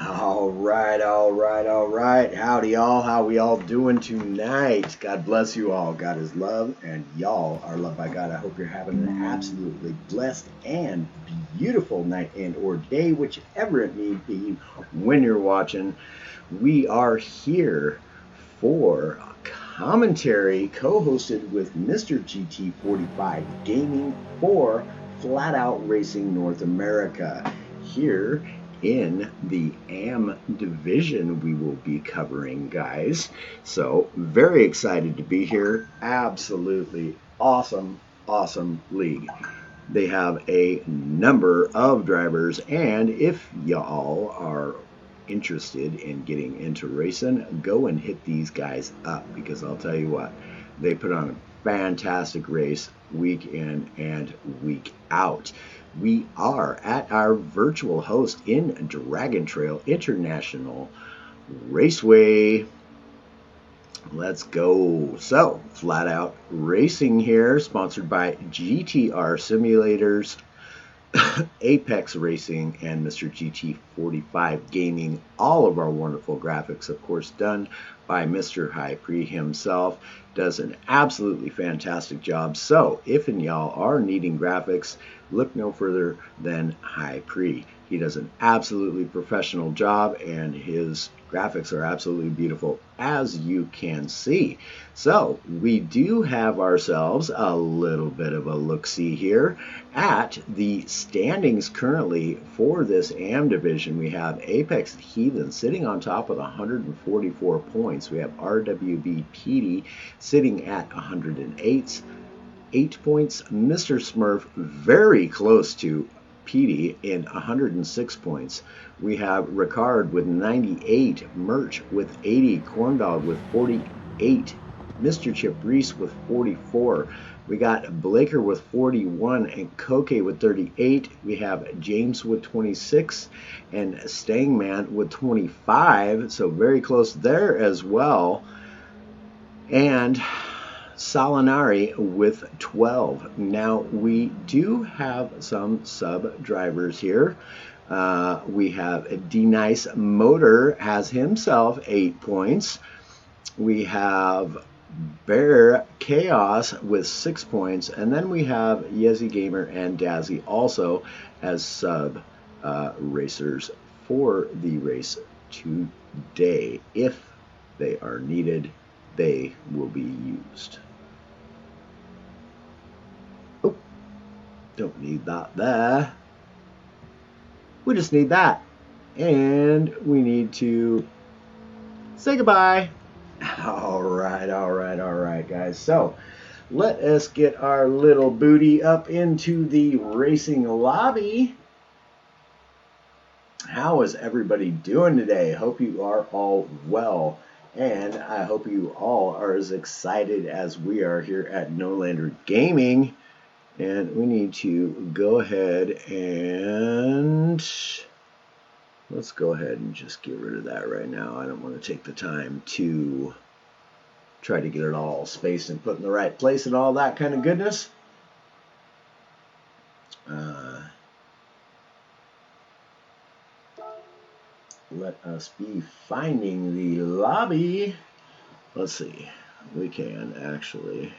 All right. Howdy, y'all. How we all doing tonight? God bless you all. God is love, and y'all are loved by God. I hope you're having an absolutely blessed and beautiful night and or day, whichever it may be when you're watching. We are here for commentary co-hosted with Mr. GT45 Gaming for Flat Out Racing North America. Here in the AM division we will be covering, guys. So very excited to be here. Absolutely awesome league. They have a number of drivers, and if y'all are interested in getting into racing, go and hit these guys up, because I'll tell you what, they put on a fantastic race week in and week out. We are at our virtual host in Dragon Trail International Raceway. Let's go. So, Flat Out Racing here, sponsored by GTR Simulators, Apex Racing, and Mr. GT45 Gaming. All of our wonderful graphics, of course, done by Mr. High Pre himself. Does an absolutely fantastic job. So if y'all are needing graphics, look no further than High Pre. He does an absolutely professional job, and his graphics are absolutely beautiful, as you can see. So we do have ourselves a little bit of a look-see here at the standings currently for this AM division. We have Apex Heathen sitting on top with 144 points. We have RWB PD sitting at 108, 8 points. Mr. Smurf very close to PD in 106 points. We have Ricard with 98, Merch with 80, Corndog with 48, Mr. Chip Reese with 44. We got Blaker with 41 and Koke with 38. We have James with 26 and Stangman with 25. So very close there as well. And Salinari with 12. Now we do have some sub drivers here. We have D-Nice Motor has himself 8 points. We have Bear Chaos with 6 points, and then we have Yezi Gamer and Dazzy also as sub racers for the race today. If they are needed, they will be used. Oh, don't need that there. We just need that. And we need to say goodbye. All right, guys. So let us get our little booty up into the racing lobby. How is everybody doing today? Hope you are all well. And I hope you all are as excited as we are here at Nolander Gaming. And we need to go ahead and let's go ahead and just get rid of that right now. I don't want to take the time to try to get it all spaced and put in the right place and all that kind of goodness. Let us be finding the lobby. Let's see. We can actually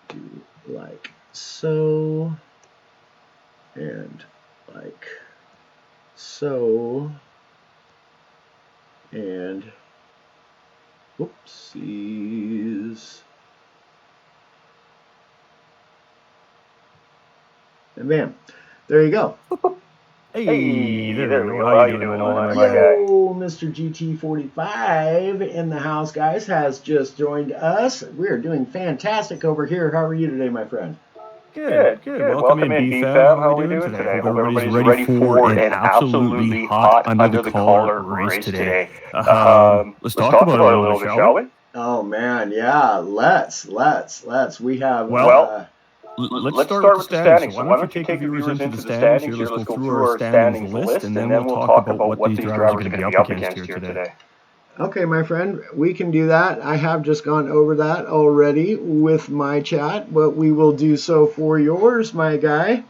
do like so and like so and whoopsies, and bam, there you go. Hey, there we go. How you doing, my guy? Yo, Mr. GT45 in the house, guys, has just joined us. We are doing fantastic over here. How are you today, my friend? Good. Welcome in, BFAB. How are we doing today? Hope everybody's ready for an absolutely hot, under the collar race today. Let's talk about it a little bit, shall we? Oh, man, yeah, let's. We have... Let's start with the standings. So why don't you take the viewers into the standings here? Let's go through our standings list, and then we'll talk about what these drivers are going to be up against here today. Okay, my friend, we can do that. I have just gone over that already with my chat, but we will do so for yours, my guy.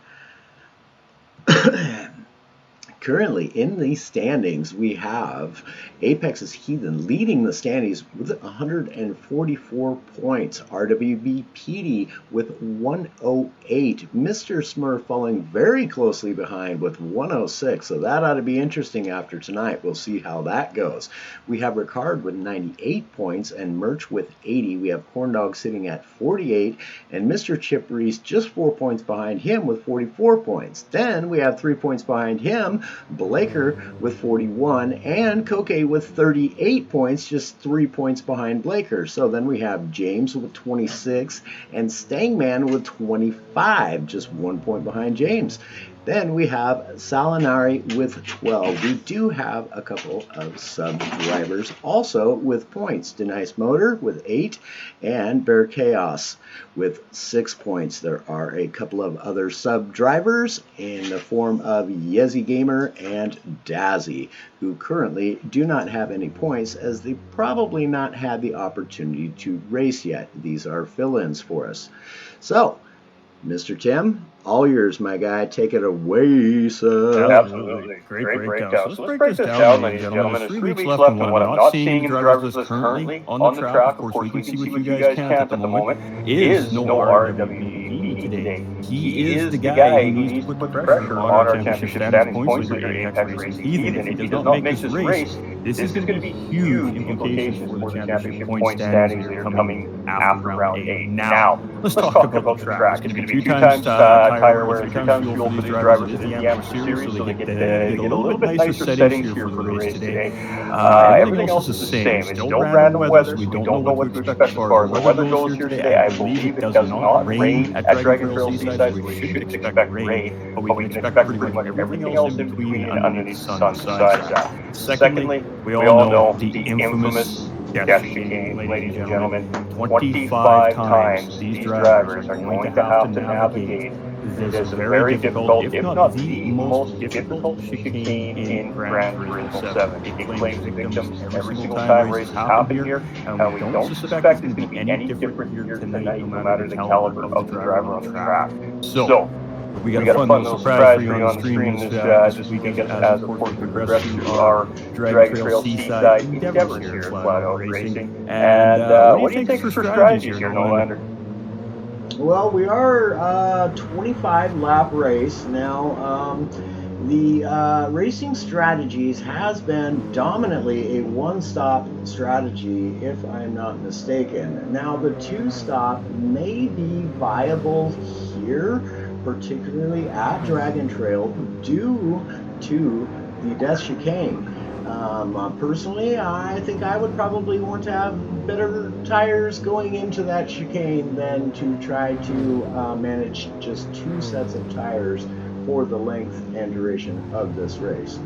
Currently in the standings, we have Apex's Heathen leading the standings with 144 points. RWB PD with 108. Mr. Smurf falling very closely behind with 106. So that ought to be interesting after tonight. We'll see how that goes. We have Ricard with 98 points and Merch with 80. We have Corndog sitting at 48 and Mr. Chip Reese just 4 points behind him with 44 points. Then we have 3 points behind him, Blaker with 41 and Koke with 38 points, just 3 points behind Blaker. So then we have James with 26 and Stangman with 25, just 1 point behind James. Then we have Salinari with 12. We do have a couple of sub-drivers also with points. Denice Motor with 8 and Bear Chaos with 6 points. There are a couple of other sub-drivers in the form of Yezi Gamer and Dazzy, who currently do not have any points as they probably not had the opportunity to race yet. These are fill-ins for us. So, Mr. Tim, all yours, my guy. Take it away, sir. Absolutely. Great breakdown. So let's break this down, ladies and gentlemen. There's 3 weeks left, and what I'm not seeing in the driver's list currently on the track, of course, we can see what you guys can't at the moment, is no RWB today. He is the guy who needs to put the pressure on our championship standings points leader, Apex Racing Heathen. If he does not make this race, this is going to be huge implications for the championship point standings leader coming after round 8. Now, let's talk about the track. It's going to be 2 times tire wear, 3 times fuel for these drivers. It is the Amateur Series, so they get a little bit nicer settings here for the race today. Everything else is the same. It's still random weather, so we don't know what to expect as far as the weather goes here today. I believe it does not rain at Dragon Trail Seaside, so we shouldn't expect rain, but we can expect pretty much everything else in between underneath the sun besides that. Secondly, we all know the infamous death chicane, ladies and gentlemen. 25 times these drivers are going to have to navigate this very difficult, if not the most difficult chicane in Gran Turismo 7. It claims victims every single time races happen here, and we don't suspect it's going to be any different here tonight, no matter the caliber of the driver on the track. So, we got a fun little surprise for you on the stream this weekend as of course we progress through our Dragon Trail Seaside endeavors here at Flat Out Racing. And what do you think for strategies here, Nolander? Well, we are 25 lap race now. The racing strategies has been dominantly a one-stop strategy, if I'm not mistaken. Now, the two-stop may be viable here, particularly at Dragon Trail, due to the death chicane. Personally, I think I would probably want to have better tires going into that chicane than to try to manage just 2 sets of tires for the length and duration of this race.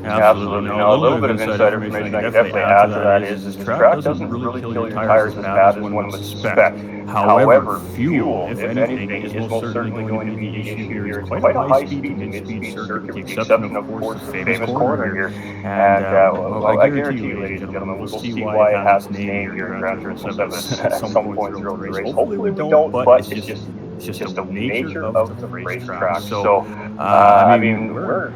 Absolutely. Now, a little bit of inside information I can definitely add to that is this track doesn't really kill your tires as bad as one would suspect. However, fuel, if anything, is most certainly going to be the issue here. It's quite a high-speed to mid-speed circuit, with the exception, of course, the famous corner here. And I guarantee you, ladies and gentlemen, we'll see why it has its name here in Gran Turismo 7 at some point throughout the race. Hopefully we don't, but it's just the nature of the racetrack. So, I mean, we're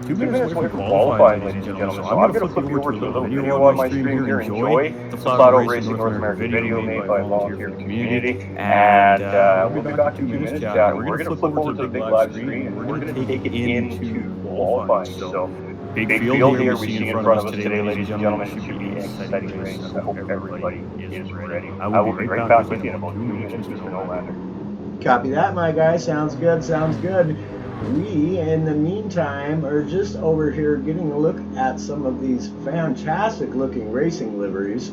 2 minutes away from qualifying, ladies and gentlemen. So I'm going to flip you over to a little video on my stream here. Enjoy the Flat Out Racing North American video made by a volunteer community. And we'll be back in 2 minutes, chat. We're going to flip over to the big live stream, and we're going to take it into qualifying. So, big field here we see in front of us today, ladies and gentlemen. It should be an exciting race. I hope everybody is ready. I will be right back with you in about 2 minutes, Mr. Nolander. Copy that, my guy. Sounds good, sounds good. We, in the meantime, are just over here getting a look at some of these fantastic looking racing liveries.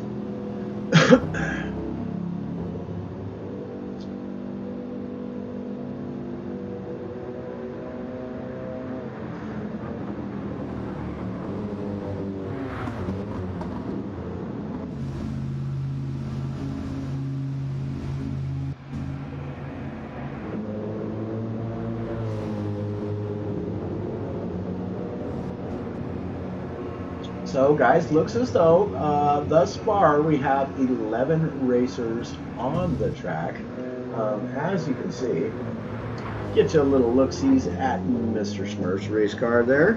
So guys, looks as though thus far we have 11 racers on the track. As you can see, Get you a little look-sees at Mr. Smurf's race car there.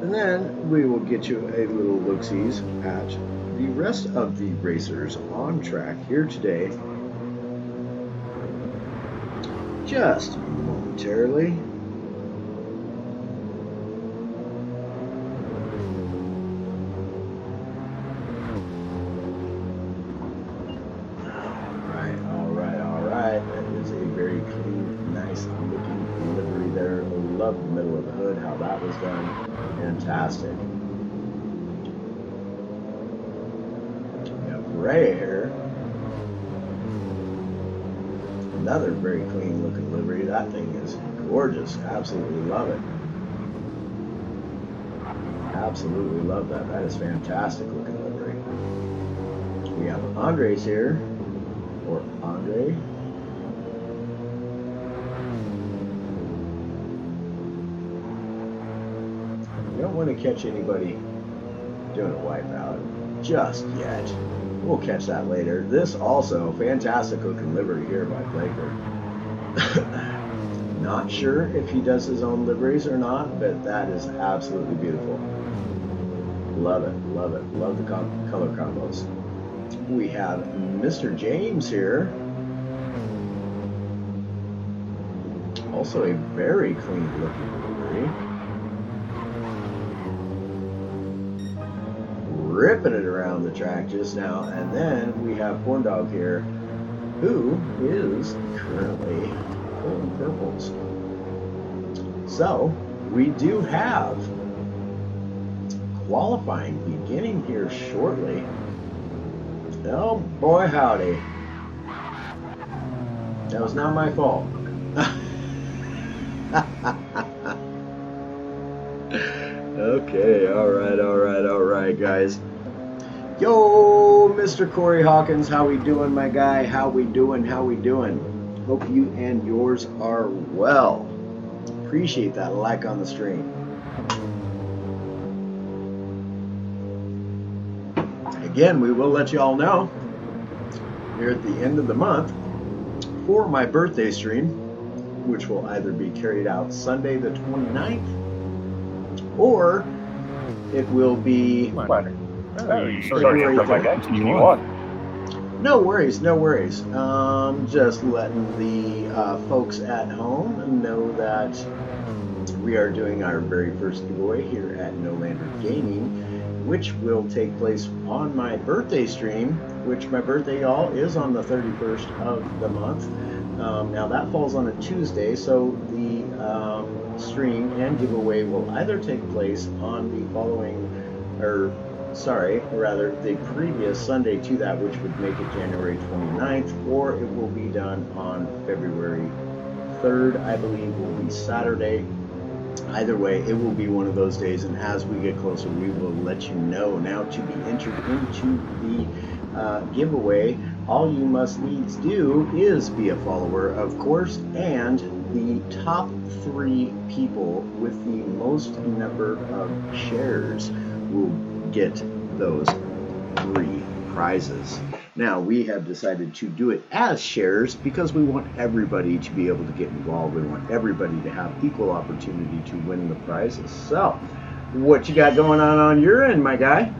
And then we will get you a little look-sees at the rest of the racers on track here today. Just momentarily. Alright. That is a very clean, nice looking livery there. Love the middle of the hood, how that was done. Fantastic. We have Ray here. Another very clean looking livery. That thing is gorgeous. Absolutely love it. Absolutely love that. That is fantastic looking livery. We have Andres here, or Andre. We don't want to catch anybody doing a wipeout just yet. We'll catch that later. This also fantastic looking livery here by Blaker. Not sure if he does his own liveries or not, but that is absolutely beautiful. Love it, love it, love the color combos. We have Mr. James here. Also a very clean looking livery. Ripping it around the track just now. And then we have Corn Dog here, who is currently pulling purples. So we do have qualifying beginning here shortly. Oh boy howdy. That was not my fault. Okay, alright guys. Yo, Mr. Corey Hawkins, how we doing, my guy? How we doing? Hope you and yours are well. Appreciate that like on the stream. Again, we will let you all know we're at the end of the month for my birthday stream, which will either be carried out Sunday the 29th or it will be February 3rd. No worries. Just letting the folks at home know that we are doing our very first giveaway here at Rnd8 Gaming, which will take place on my birthday stream, which my birthday, y'all, is on the 31st of the month. Now that falls on a Tuesday, so the stream and giveaway will either take place on the the previous Sunday to that, which would make it January 29th, or it will be done on February 3rd, I believe will be Saturday. Either way, it will be one of those days, and as we get closer, we will let you know. Now, to be entered into the giveaway, all you must needs do is be a follower, of course, and the top 3 people with the most number of shares will get those 3 prizes. Now, we have decided to do it as shares because we want everybody to be able to get involved. We want everybody to have equal opportunity to win the prizes. So, what you got going on your end, my guy?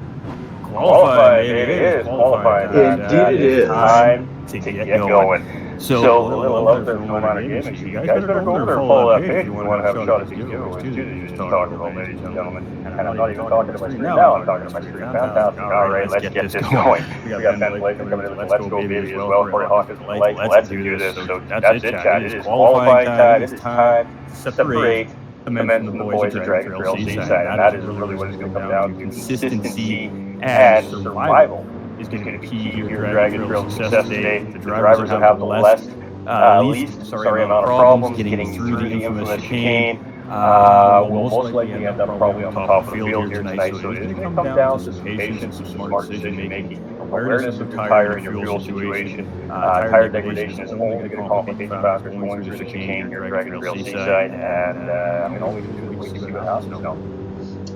Qualified, it is qualified. Indeed it is. Time to get going. So a little love there from Rnd8 Gaming. You guys better go over there and follow that page if you want to have a shot at these giveaways too that you just talked about, ladies and gentlemen. And I'm not even talking to my screen now, I'm talking to my screen. Fantastic. Alright, let's get this going. We got Ben Blake coming in with Let's Go Baby as well. Corey Hawkins, let's do this. So that's it, chat. It is qualifying time. It is time to separate the men from the boys at Dragon Trail Seaside. And that is really what it's going to come down to. Consistency and survival is going to be key to your Dragon Trail success today. The drivers that have the least amount of problems getting through the infamous chicane will most likely end up probably on the top of the field here tonight. So it is going to come down to some patience, some smart decision making, awareness of your tire and your fuel situation. Tire degradation is only going to complicate faster going through the chicane here at Dragon Trail Seaside, and all we can do is wait and see what happens now.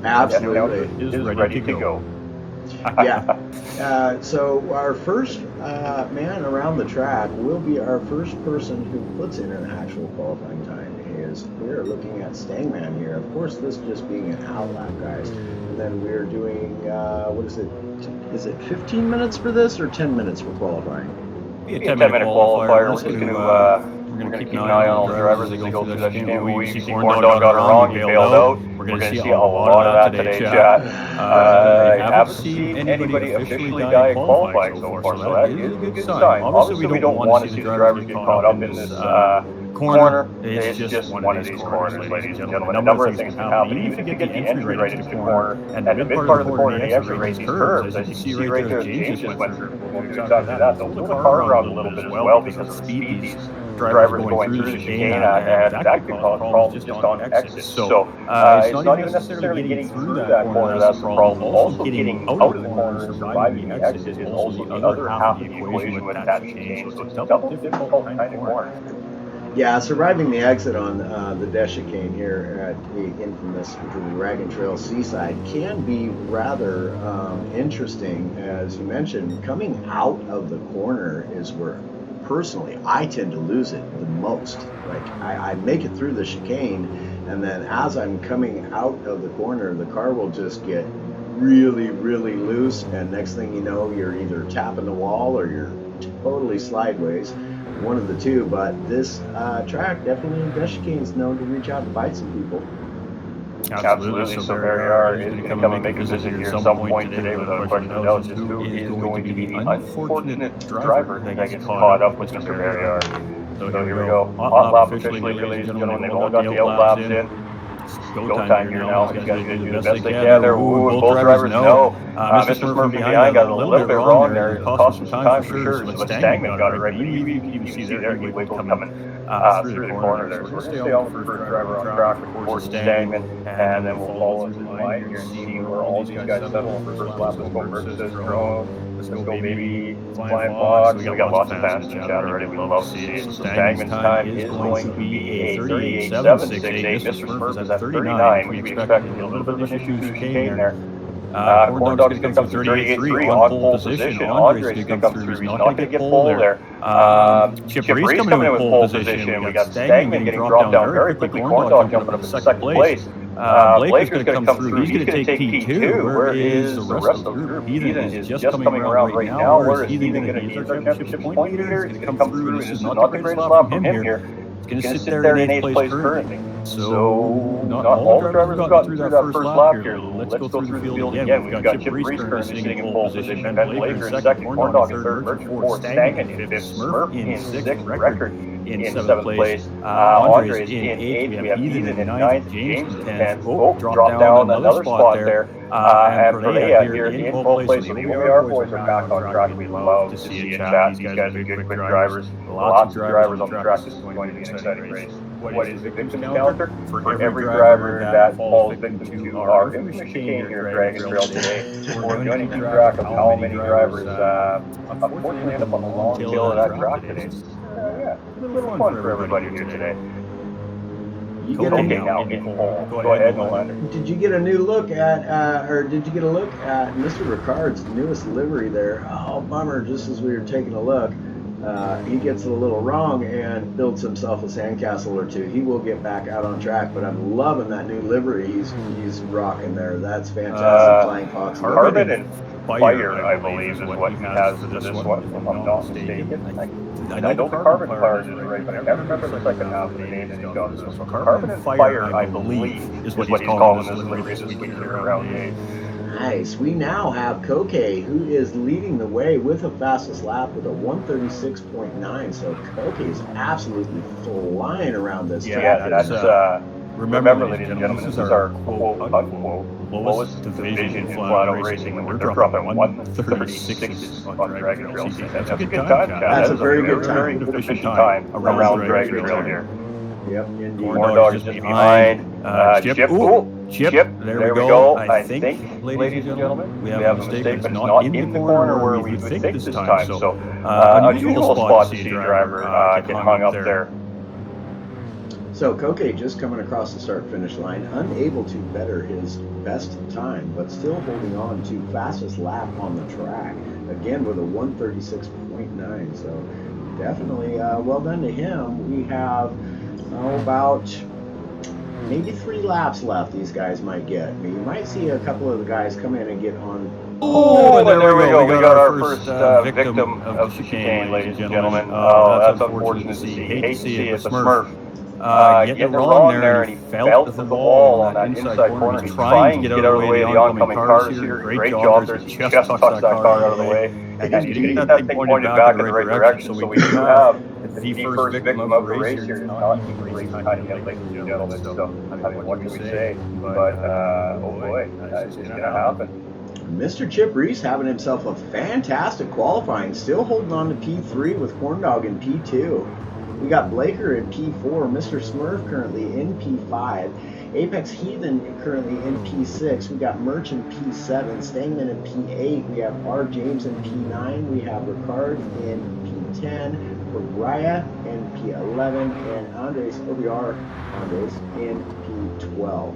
Absolutely. Is ready to go. Yeah. So our first man around the track will be our first person who puts in an actual qualifying time. Is we're looking at Stangman here. Of course, this just being an outlap, guys. And then we're doing what is it? Is it 15 minutes for this or 10 minutes for qualifying? Be a 10-minute qualifier. We're just going to keep an eye on all the drivers as they go through that chicane. We see Corn Dog got it wrong, he bailed out. We're going to see a lot of that today, chat. I haven't seen anybody officially die qualifying so far, so that is a good sign. Obviously, we don't want to see the drivers get caught up in this corner. It's just one of these corners, ladies and gentlemen. A number of things can happen. Even if you get the entry right into the corner, and the mid part of the corner, the exit right, these curves, as you see right there, James just went through. We'll get exactly that. They'll pull the car around a little bit as well because of the speed these drivers going through the chicane at, and that could cause problems just on exits. So it's not even necessarily getting through that corner that's the problem. Also getting out of the corner and surviving the exit is also the other half of the equation with that chicane. So it's a double difficult kind of corner. Yeah, surviving the exit on the Desh chicane here at the infamous Dragon Trail Seaside can be rather interesting. As you mentioned, coming out of the corner is where, personally, I tend to lose it the most. Like, I make it through the chicane, and then as I'm coming out of the corner, the car will just get really, really loose, and next thing you know, you're either tapping the wall or you're totally sideways. One of the two, but this track definitely, Desh chicane is known to reach out and bite some people. Absolutely. So Barrier is going to come and make a visit here at some point today without a question of doubt. Just who is going to be the unfortunate driver that gets caught up with Mr. Barrier. So here we go. Hot lap officially, ladies and gentlemen. They've all got the out laps in. Go time here now. These guys are going to do the best they can there. Ooh, both drivers know. Mr. Smurf from behind got a little bit wrong there. It cost him some time for sure, but Stangman got it right. But you can see there, he wiggled coming through the corner there. So we're going to stay on the first driver on track, of course, Stangman, and then we'll follow his line here and see where all these guys settle for first lap. Let's go versus Drone. Let's go baby Flying Fox. We got lots of fans in the chat already. We love to see it. So Stangman's time is going to be a 38.768. Mr. Smurf is at 39. We expect a little bit of an issue with the chicane there. Corn Dog's going to come through 38.3 on pole position. Andre's going to come through. He's not going to get pole there. Chip Reese coming in with pole position. We got Stangman getting dropped down very quickly. Corn Dog jumping up to second place. Blake is going to come through. He's going to take P2. Where is the rest of the group? Heathen is just coming around right now. Where is Heathen going to be? He's our championship point leader. He's going to come through. This is not the greatest lap from him here. He's going to sit there in 8th place currently. So not all the drivers have gotten through that first lap here. Let's go through the field again. We've got Chip Reese currently sitting in pole position. Ben Blazer in second. Corn Dog in third. Merchant fourth. Stangman in fifth. Smurf in sixth. Record in seventh place. Andre is in eighth. We have Heathen in ninth. James in 10th. Oh, dropped down another spot there. And Perdea here in 12th place. So the OER boys are back on track. We love to see it, chat. These guys are good, quick drivers. Lots of drivers on the track. This is going to be an exciting race. What is the victim counter? For every driver that falls victim to our infamous chicane here at Dragon Trail today, we're going to keep track of how many drivers unfortunately end up on the long tail of that track today. Yeah, a little fun for everybody here today. Now in pole. Go ahead, Molander. Did you get a new look at, Mr. Ricard's newest livery there? Oh, bummer! Just as we were taking a look, he gets it a little wrong and builds himself a sandcastle or two. He will get back out on track, but I'm loving that new livery he's rocking there. That's fantastic. Flying Fox. Carbon and Fire, I believe, is what he has for this one, if I'm not mistaken. I know the Carbon Fire is right, but I can't remember the second half of the name that he's got. So Carbon and Fire, I believe, is what he's calling this livery this week here around the 8. Nice. We now have Koke, who is leading the way with the fastest lap with a 136.9. So Koke is absolutely flying around this track. Yeah, that's remember, ladies and gentlemen, this is our quote-unquote lowest division in flat-out racing, and we're dropping 136 on Dragon Trail. That's a good time. That's a very good time. Very efficient time around Dragon Trail here. Yep, indeed. Corn Dog is just behind. Chip. There we go. I think, ladies and gentlemen, we have a mistake, but it's not in the corner where we would think this time. So, unusual spot to see a driver get hung up there. So Koke just coming across the start-finish line, unable to better his best time, but still holding on to fastest lap on the track, again with a 136.9. So definitely well done to him. We have about maybe 3 laps left these guys might get. I mean, you might see a couple of the guys come in and get on. Oh, and there we go. We got our first victim of the chicane, ladies and gentlemen. Oh, that's unfortunate to see. Hate to see it, but Smurf getting it wrong there, and he fell to the wall on that inside corner. He's trying to get out of the way of the oncoming cars here. Great job. There's just tucks that car out of the way. And he's getting that thing pointed back in the right direction. So we do have the first victim of the race here. It's not even race time yet, ladies and gentlemen. So, I mean, what can we say? But, oh boy, it's going to happen. Mr. Chip Reese having himself a fantastic qualifying, still holding on to P3 with Corndog in P2. We got Blaker in P4, Mr. Smurf currently in P5, Apex Heathen currently in P6, we got Merch in P7, Stangman in P8, we have R. James in P9, we have Ricard in P10, Raya in P11, and Andres OBR in P12.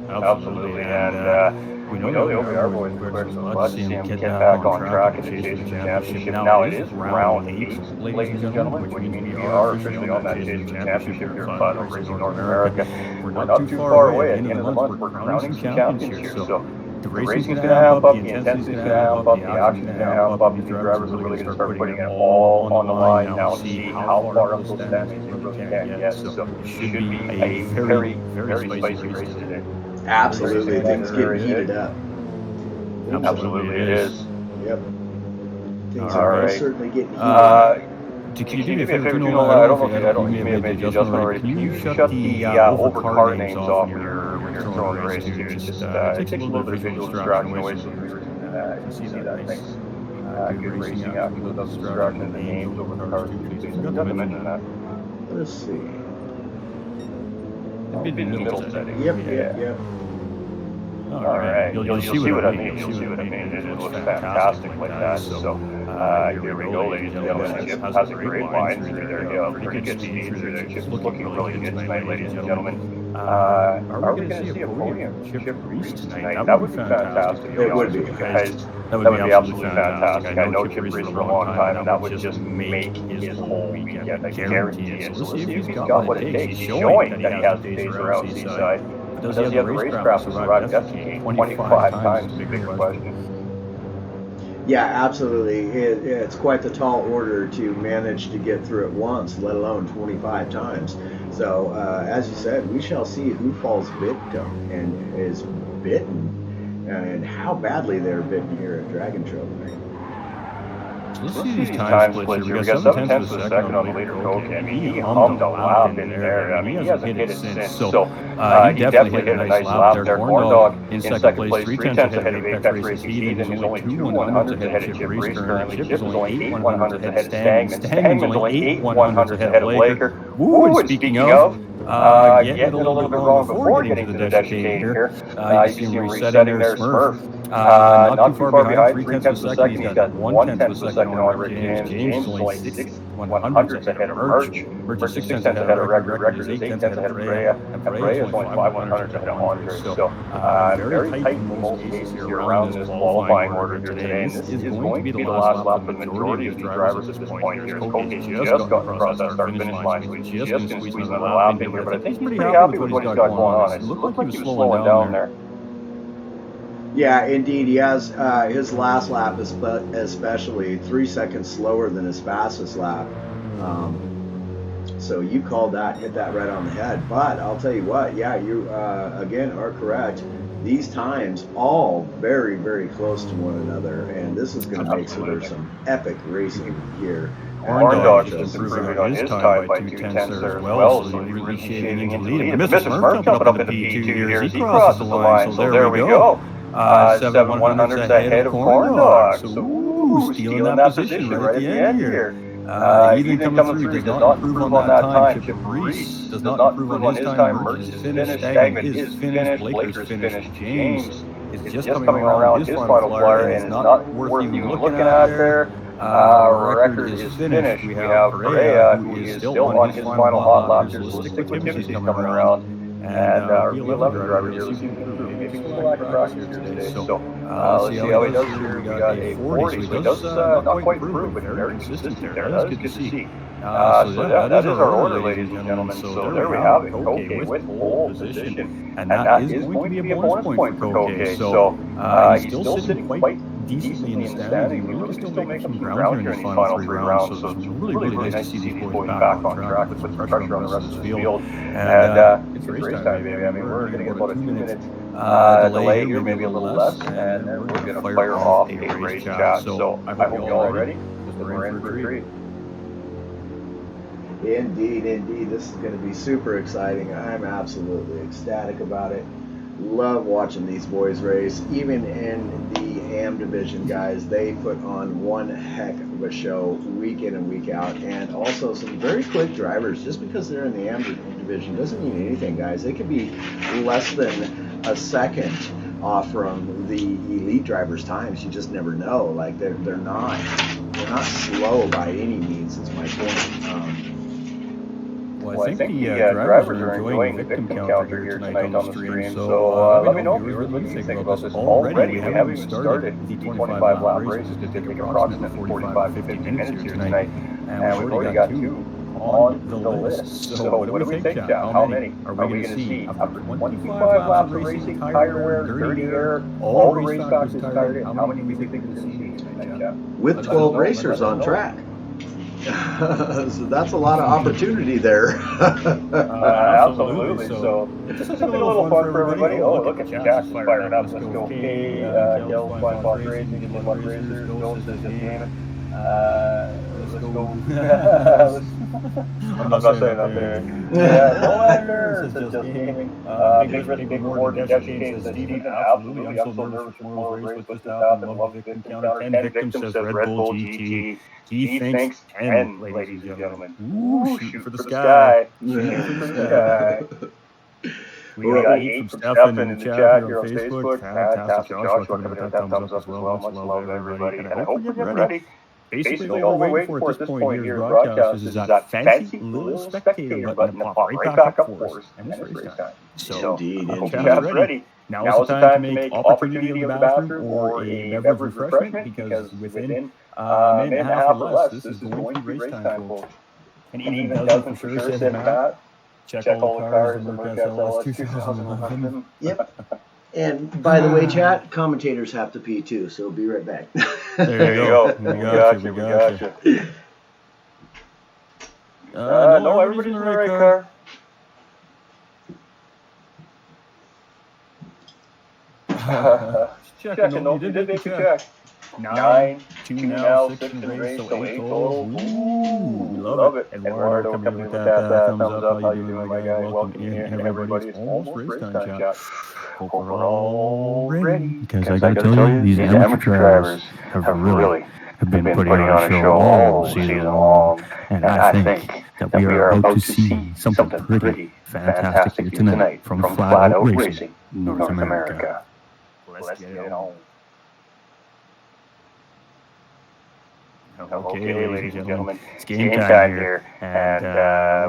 Absolutely, and we know the OBR boys are quick, so let's see him get back on track in the Chasers Championship. Now it is round 8, ladies and gentlemen, which means we are officially on that Chasers Championship here in Platinum Racing North America. We're not too far away. At the end of the month, we're crowning some champions here. So the racing's going to amp up, the intensity's going to amp up, the action's going to amp up. The drivers are really going to start putting it all on the line now and see how far up those standings they really can get. So it should be a very, very spicy race today. Absolutely, things get heated up. Absolutely, it is. Yep. Things are certainly getting heated up. Can you do me a favor? I don't know if you may have made the adjustment already. Can you shut the over-car names off when you're throwing the race? It takes a little bit of visual distraction away, so you can see that. Thanks. Good racing after without distraction and the names over the cars. I forgot to mention that. Let's see. It'd be in the middle setting. Yep. All right. You'll see what I mean. It looks fantastic like that. So here we go, ladies and gentlemen. Chip has a great line through there. Pretty good speed through there. Chip's looking really good tonight, ladies and gentlemen. Are we going to see a podium Chip Reese tonight? That would be fantastic. It would be. That would be absolutely fantastic. I know Chip Reese for a long time, and that would just make his whole weekend. I guarantee it. So let's see if he's got what it takes. He's showing that he has the pace around Seaside. Does he have the racecraft to survive Destiny 25 times? Big question. Yeah, absolutely. It's quite the tall order to manage to get through it once, let alone 25 times. So, as you said, we shall see who falls victim and is bitten, and how badly they're bitten here at Dragon Trail tonight. Let's see these time splits here. We got 7/10 of a second on the leader Coke. I mean, he hummed a lap in there. I mean, he hasn't hit it since. So he definitely hit a nice lap there. Corndog in second place, 3/10 ahead of Apex Racing Heathen. He's only 2 100s ahead of Chip Reese currently. Chip is only 8 100s ahead of Stangman. Stangman's only 8 100s ahead of Laker. Ooh, and speaking of, getting it a little bit wrong before getting to the chicane here. You can see him resetting there, Smurf. Not too far behind, 3/10 of a second. He's got 1/10 of a second on Rick James. James is only 6 100ths ahead of Merch. Merch is 6/10 ahead of Record. Record is 8/10 ahead of Freya. And Freya is only 5 100ths ahead of Andre. So very tight in most cases here around this qualifying order here today. And this is going to be the last lap for the majority of these drivers at this point here. Koke's just gotten across that start-finish line, so he's just going to squeeze another lap in here. But I think he's pretty happy with what he's got going on. It looked like he was slowing down there. Yeah, indeed, he has his last lap, especially 3 seconds slower than his fastest lap. So you called that, hit that right on the head. But I'll tell you what, yeah, you again are correct. These times all very, very close to one another, and this is going to make for some epic racing here. Corndog just improving on his time by 2/10 there as well, so he's really shaving into the lead. Mr. Smurf jumping up into P2 here as he crosses the line, so there we go. 7 100ths ahead of Corndog, so stealing that position right at the end here. Heathen coming through does not improve on that time. Chip Reese does not improve on his time. Merch is finished. Stagman is finished. Blaker's finished. James is just coming around his final flyer, and it's not worth even looking at there. Record is finished. We have Perea, who is still on his final hot lap. Here's Let's Stick with Timothy's coming around. And our V11 driver here receiving improved. Maybe some lack of practice here today. So let's see how he does here. We got a 40, so he does not quite improve, but very consistent there. That is good to see. So that is our order, ladies and gentlemen. So there we have it. Koke with pole position. And that is going to be a bonus point for Koke. So he's still sitting quite decently in the standings. He really still making some ground here in these final 3 rounds. So it's really nice to see these boys back on track, put some pressure on the rest of the field. And it's race time, baby. I mean, we're going to get about a 2 minute delay here, maybe a little less, and then we're going to fire off a race chat. So I hope you're all ready, because we're in for a treat. Indeed, indeed. This is going to be super exciting. I'm absolutely ecstatic about it. Love watching these boys race. Even in the AM division, guys, they put on one heck of a show week in and week out. And also some very quick drivers. Just because they're in the AM division doesn't mean anything, guys. They could be less than a second off from the elite drivers' times. You just never know. Like they're not slow by any means, is my point. Well, I think the drivers are enjoying the victim counter here tonight on the stream. So let me know, viewers, what you think about this. Already, we haven't even started the 25 lap race. It's going to take approximately 45 to 50 minutes here tonight. And we've already got 2 on the list. So what do we think, Chad? How many are we going to see? After 25 laps of racing, tire wear, dirty air, all the race stock is tired in. How many do we think we're going to see tonight, Chad? With 12 racers on track. So that's a lot of opportunity there. Absolutely. So it's just something a little fun for everybody. Oh, look at Jack's firing up. Let's go. Okay, Dell's flying Fox Racing, get one racers. Bill says just gaming. Let's go. I'm not saying that there. Yeah, Noelander says just gaming. Big Risk, Big Reward, Dash Kane says Steven. Absolutely. I'm so nervous for tomorrow's race. What's to happen? Love the victim counter. 10 victims says Red Bull GT. He thinks 10, ladies and gentlemen. Ooh, shoot for the sky. Shoot for the sky. We got 8 from Stefan in the chat here on Facebook. Fantastic. Joshua coming in with that thumbs up as well. Much love, everybody. And I hope you're getting ready. Basically, all we're waiting for at this point here in broadcast is that fancy little spectator button to pop right back up for us. And it's race time. So, Indeed, I hope Chad's ready. Now is the time to make opportunity in the bathroom or a beverage refreshment, because within a minute and a half or less, this is going to be race time, folks. And even Desmond for sure said Matt, check all the cars in the Mercas LS 2011. Yep. And by the way, chat, commentators have to pee too, so be right back. There you go. We got you. No, everybody's in the right car. Checking, no, you did make the check. 9, 2 now, 6 in the race, so 8 total. Ooh, love it. Eduardo coming in with that thumbs up. How you doing, my guy? Welcome in, everybody. It's almost race time, chat. Hope we're all ready. Because I gotta tell you, these amateur drivers have been putting on a show all season long. And I think that we are about to see something pretty fantastic here tonight from Flat Out Racing, North America. Let's get it on. Okay, ladies and gentlemen, it's game time here, and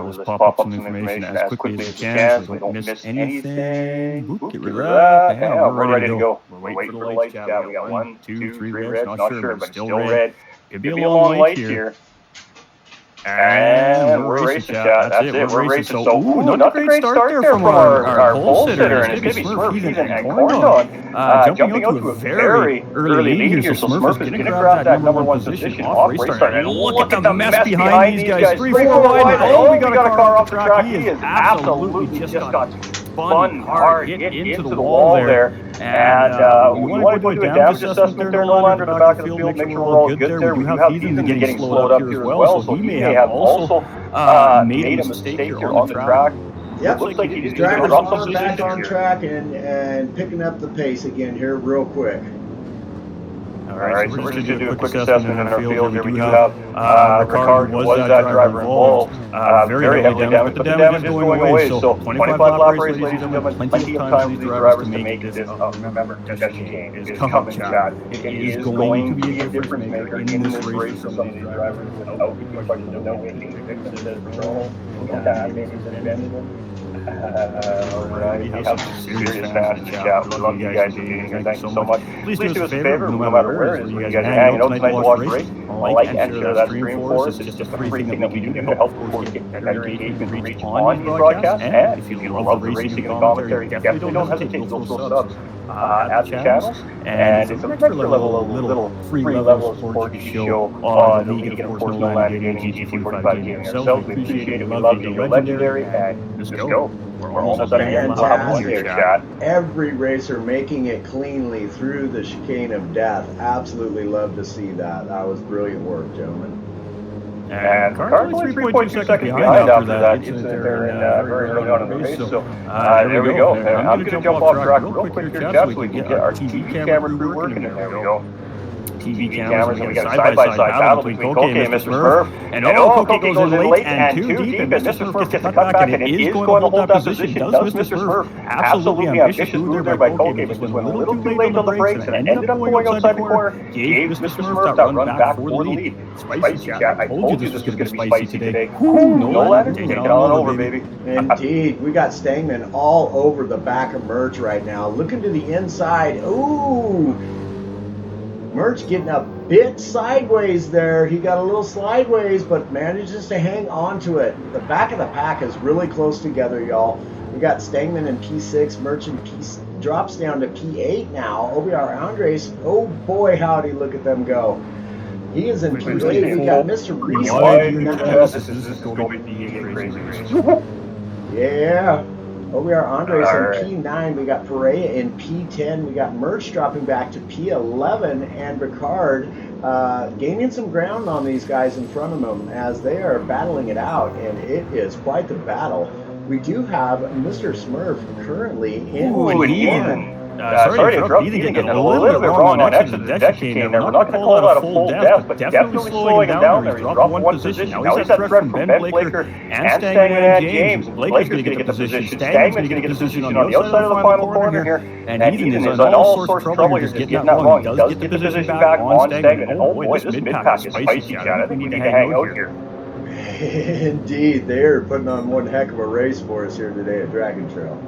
let's pop up some information as quickly as we can so we don't miss anything. Get rid of that. Yeah, we're ready to go. We're waiting for the lights. Yeah, we got 1, 2, 3 reds. Not sure, but still red. It'd be a long light here. And we're racing, chat. That's it. We're racing. So, not a great start there from our pole sitter. And it's going to be Smurf and Corn Dog jumping out to a very early lead here. So Smurf is going to grab that number 1 position off race start. And look at the mess behind these guys. 3, 4 wide. Oh, we got a car off the track. He is absolutely just got spun hard, hit into the wall there. And we want to do a damage assessment there, Noelander, in the back of the field, make sure we're all good there. We do have Ethan getting slowed up here as well, so he may have also made a mistake here on the track. Yep, looks like he's drivers are back on track and picking up the pace again here real quick. All right, so we're just going to do a quick assessment in our field. Here we do have Ricard was that driver involved. Very heavily damaged, but the damage is going away. So 25 lap race, ladies and gentlemen, plenty of time for these drivers to make this. Remember, that chicane is coming, Chad. It is going to be a difference maker in this race for some of these drivers without being questioned, no making victims. Maybe some Benjamin. Alright, we have some serious fans in the chat. We love you guys for being here. Thank you so much. Please do us a favor, no matter where it is, where you guys are hanging out tonight to watch the race. Like and share that stream for us. It's just a free thing that we do to help, of course, get better engagement reach on these broadcasts. And if you love the racing and commentary, definitely don't hesitate to go subs at the channels. And it's a extra little free level of support you can show on the League, and of course, No Land Gaming, GT45 Gaming ourselves. We appreciate it. We love you. You're legendary. And let's go. We're almost done here, chat. Every racer making it cleanly through the chicane of death. Absolutely love to see that. That was brilliant work, gentlemen. And currently 3.2 seconds behind after that. It's there very early on in the race. So there we go. I'm going to jump off track real quick here, chat, so we can get our TV camera crew working. And there we go. TV cameras, and we got a side-by-side battle between Koke and Mr. Smurf. And Koke goes in late and too deep, and Mr. Smurf gets a cutback, and it is going to hold that position. Does Mr. Smurf absolutely ambitious move there by Koke, but just went a little too late on the brakes, and ended up going outside the corner, gave Mr. Smurf that run back for the lead. Spicy, chat. I told you this was going to be spicy today. No ladder, take it on over, baby. Indeed, we got Stangman all over the back of Merch right now. Looking to the inside. Ooh! Merch getting a bit sideways there. He got a little sideways, but manages to hang on to it. The back of the pack is really close together, y'all. We got Stangman in P6, Merch in P drops down to P8 now. OBR Andres, oh boy, howdy, look at them go. He is in P8. We got Mr. Reese. This is going to be a crazy race. Yeah. OBR Andres in P9, we got Perea in P10, we got Merch dropping back to P11, and Ricard gaining some ground on these guys in front of him as they are battling it out, and it is quite the battle. We do have Mr. Smurf currently in P1. Sorry to interrupt, Ethan getting a little bit wrong on exit of the deck chicane there. We're not going to call that a full death, but definitely slowing him down there. He's dropped one position. Now he's had threat from Ben Blaker and Stangman and James. Blaker's going to get the position. Stangman's going to get the position on the outside of the final corner here. And Ethan is in all sorts of trouble. You're just getting that wrong. He does get the position back on Stangman. And oh boy, this mid-pack is spicy, chat. I think we need to hang out here. Indeed, they're putting on one heck of a race for us here today at Dragon Trail.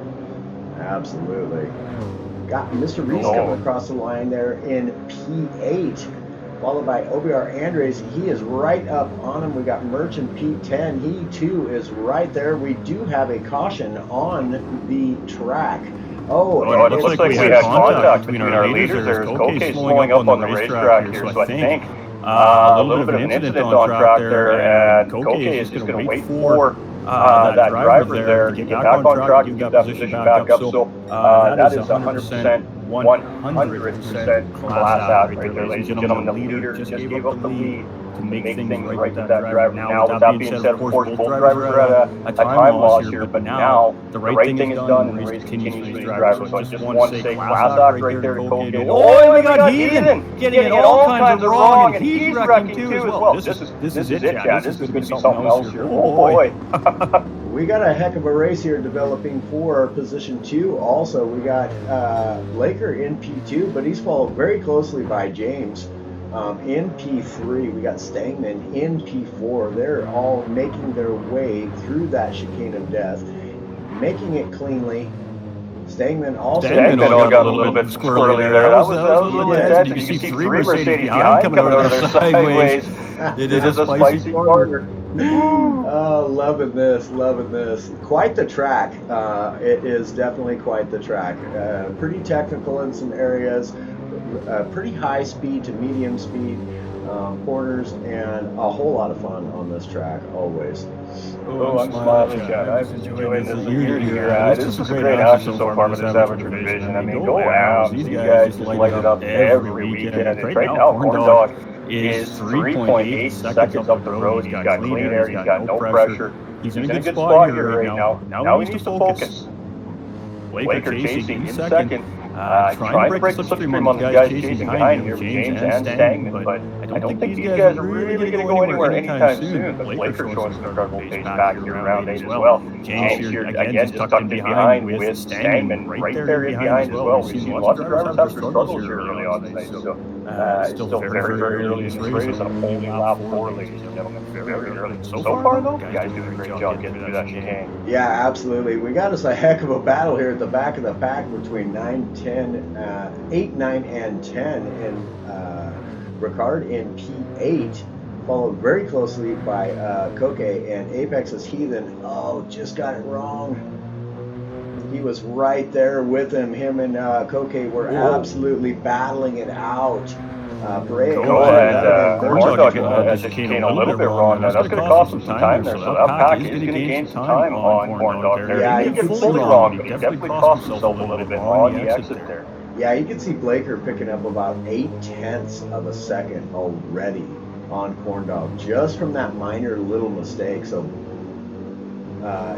Absolutely. Got Mr. Reese coming across the line there in P8, followed by OBR Andres. He is right up on him. We got Merch in P10. He too is right there. We do have a caution on the track. It looks like we had contact between our leaders. There's Koke slowing up on the racetrack here, so I think a little bit of an incident on track there, and Koke is just going to wait for that driver there to get back on track, get that position back up. So that is 100% class act right there, ladies and gentlemen. The leader just gave up the lead to make things right with that driver. Now, with that being said, of course, both drivers are at a time loss here, but now the right thing is done and the race continues for these drivers. So I just want to say class act right there to Koke. Oh, we got Heathen getting it all kinds of wrong, and he's wrecking too as well. This is it, Chad. This is going to be something else here. Oh, boy. We got a heck of a race here developing for position 2. Also, we got Blaker in P2, but he's followed very closely by James in P3. We got Stangman in P4. They're all making their way through that chicane of death, making it cleanly. Stangman also got a little bit squirrely there. That was a little intense. You can see 3 Mercedes behind coming out of there sideways. It is a spicy corner. Oh, loving this. Quite the track. It is definitely quite the track. Pretty technical in some areas. Pretty high speed to medium speed corners, and a whole lot of fun on this track always. Oh, I'm smiling, Chad. I've enjoyed this year here. This is a great action so far with this amateur division. I mean, go out. These guys just light it up every weekend. And right now, Corn Dog is 3.8 seconds up the road. He's got clean air. He's got no pressure. He's in a good spot here right now. Now he needs to focus. Blaker chasing in second. Trying to break the slipstream on the guys chasing behind here, James and Stangman, but I don't think these guys are really going to go anywhere anytime soon. But Blaker showing some incredible pace back here around 8 as well. James here, again, just tucked in behind with Stangman right there in behind as well. We've seen lots of drivers have some struggles here early on tonight, so it's still very, very early in this race, and only lap 4, ladies and gentlemen, very early. So far, though, you guys doing a great job getting through that chicane. Yeah, absolutely. We got us a heck of a battle here at the back of the pack between 8, 9, and 10, and Ricard in P8, followed very closely by Koke and Apex's Heathen. Oh, just got it wrong. He was right there with him. Him and Koke were absolutely battling it out. Corndog has the chicane a little bit wrong. Now, that's going to cost him some time there, so that pack is going to gain some time on Corndog there. Yeah, he didn't get fully wrong, but he definitely cost himself a little bit on the exit there. Yeah, you can see Blaker picking up about 0.8 of a second already on Corndog, just from that minor little mistake. So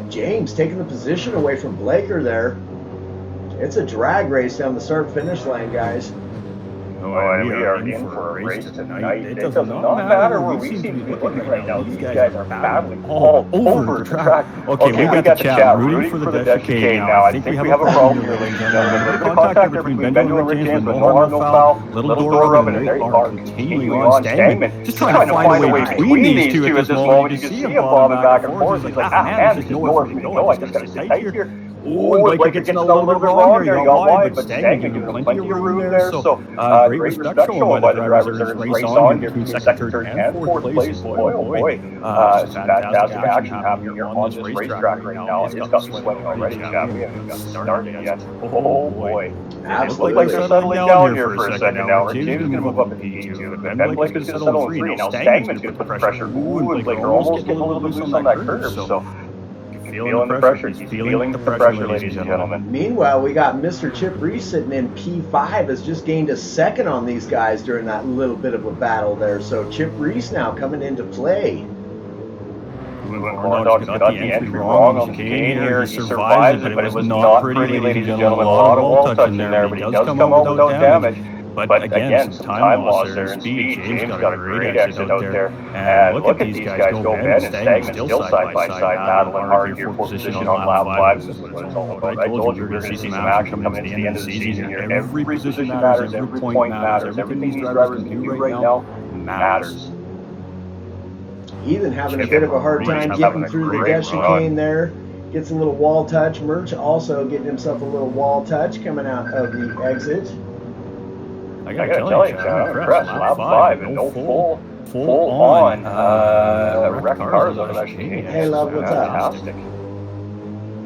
James taking the position away from Blaker there. It's a drag race down the start-finish line, guys. And we are in for a race tonight. It does not matter where we seem to be looking right now. These guys are battling all over the track. Okay, we got the chat rooting for the death chicane now. I think we have a problem here, ladies and gentlemen. A little bit of contact there between Bendo and James, but no harm, no foul. Little door rubbing, and they are continuing on. Stangman just trying to find a way between these two at this moment. You can see him bobbing back and forth. He's like, man, there's nowhere for me to go. I just got to sit tight here. Oh, and Blaker gets a little bit wrong there. He got wide, but Stangman giving him plenty of room there. So, great respect showing by the drivers there in race on here between second, third, and fourth place. Boy, oh boy. Some fantastic action happening here on this racetrack right now. It's got me sweating already, Chad. We haven't got started yet. Oh boy. It looks like they're settling down here for a second now. James is going to move up into P2, and then Blake's going to settle in 3. Now Stangman's going to put the pressure. Ooh, and Blaker almost getting a little bit loose on that curve, so... Feeling the pressure. He's feeling the pressure, ladies and gentlemen. Meanwhile, we got Mr. Chip Reese sitting in P5, has just gained a second on these guys during that little bit of a battle there. So Chip Reese now coming into play. Corndog's got the entry wrong on the chicane here. He survives it, but it was not pretty, ladies and gentlemen. A lot of wall touching there, but he does come out without damage. But again, some time loss there in speed. James got a great exit out there. And look at these guys go. Ben and Stangman still side by side, battling hard here for position on lap 5. This is what it's all about. I told you we're going to see some action coming into the end of the season here. Every position matters, every point matters. Everything these drivers can do right now matters. Heathen having a bit of a hard time getting through the death chicane there. Gets a little wall touch. Merch also getting himself a little wall touch coming out of the exit. I gotta tell you, I'm impressed. Lap 5 and no full on wrecked cars out of that chicane. Hey, love, what's up? Fantastic.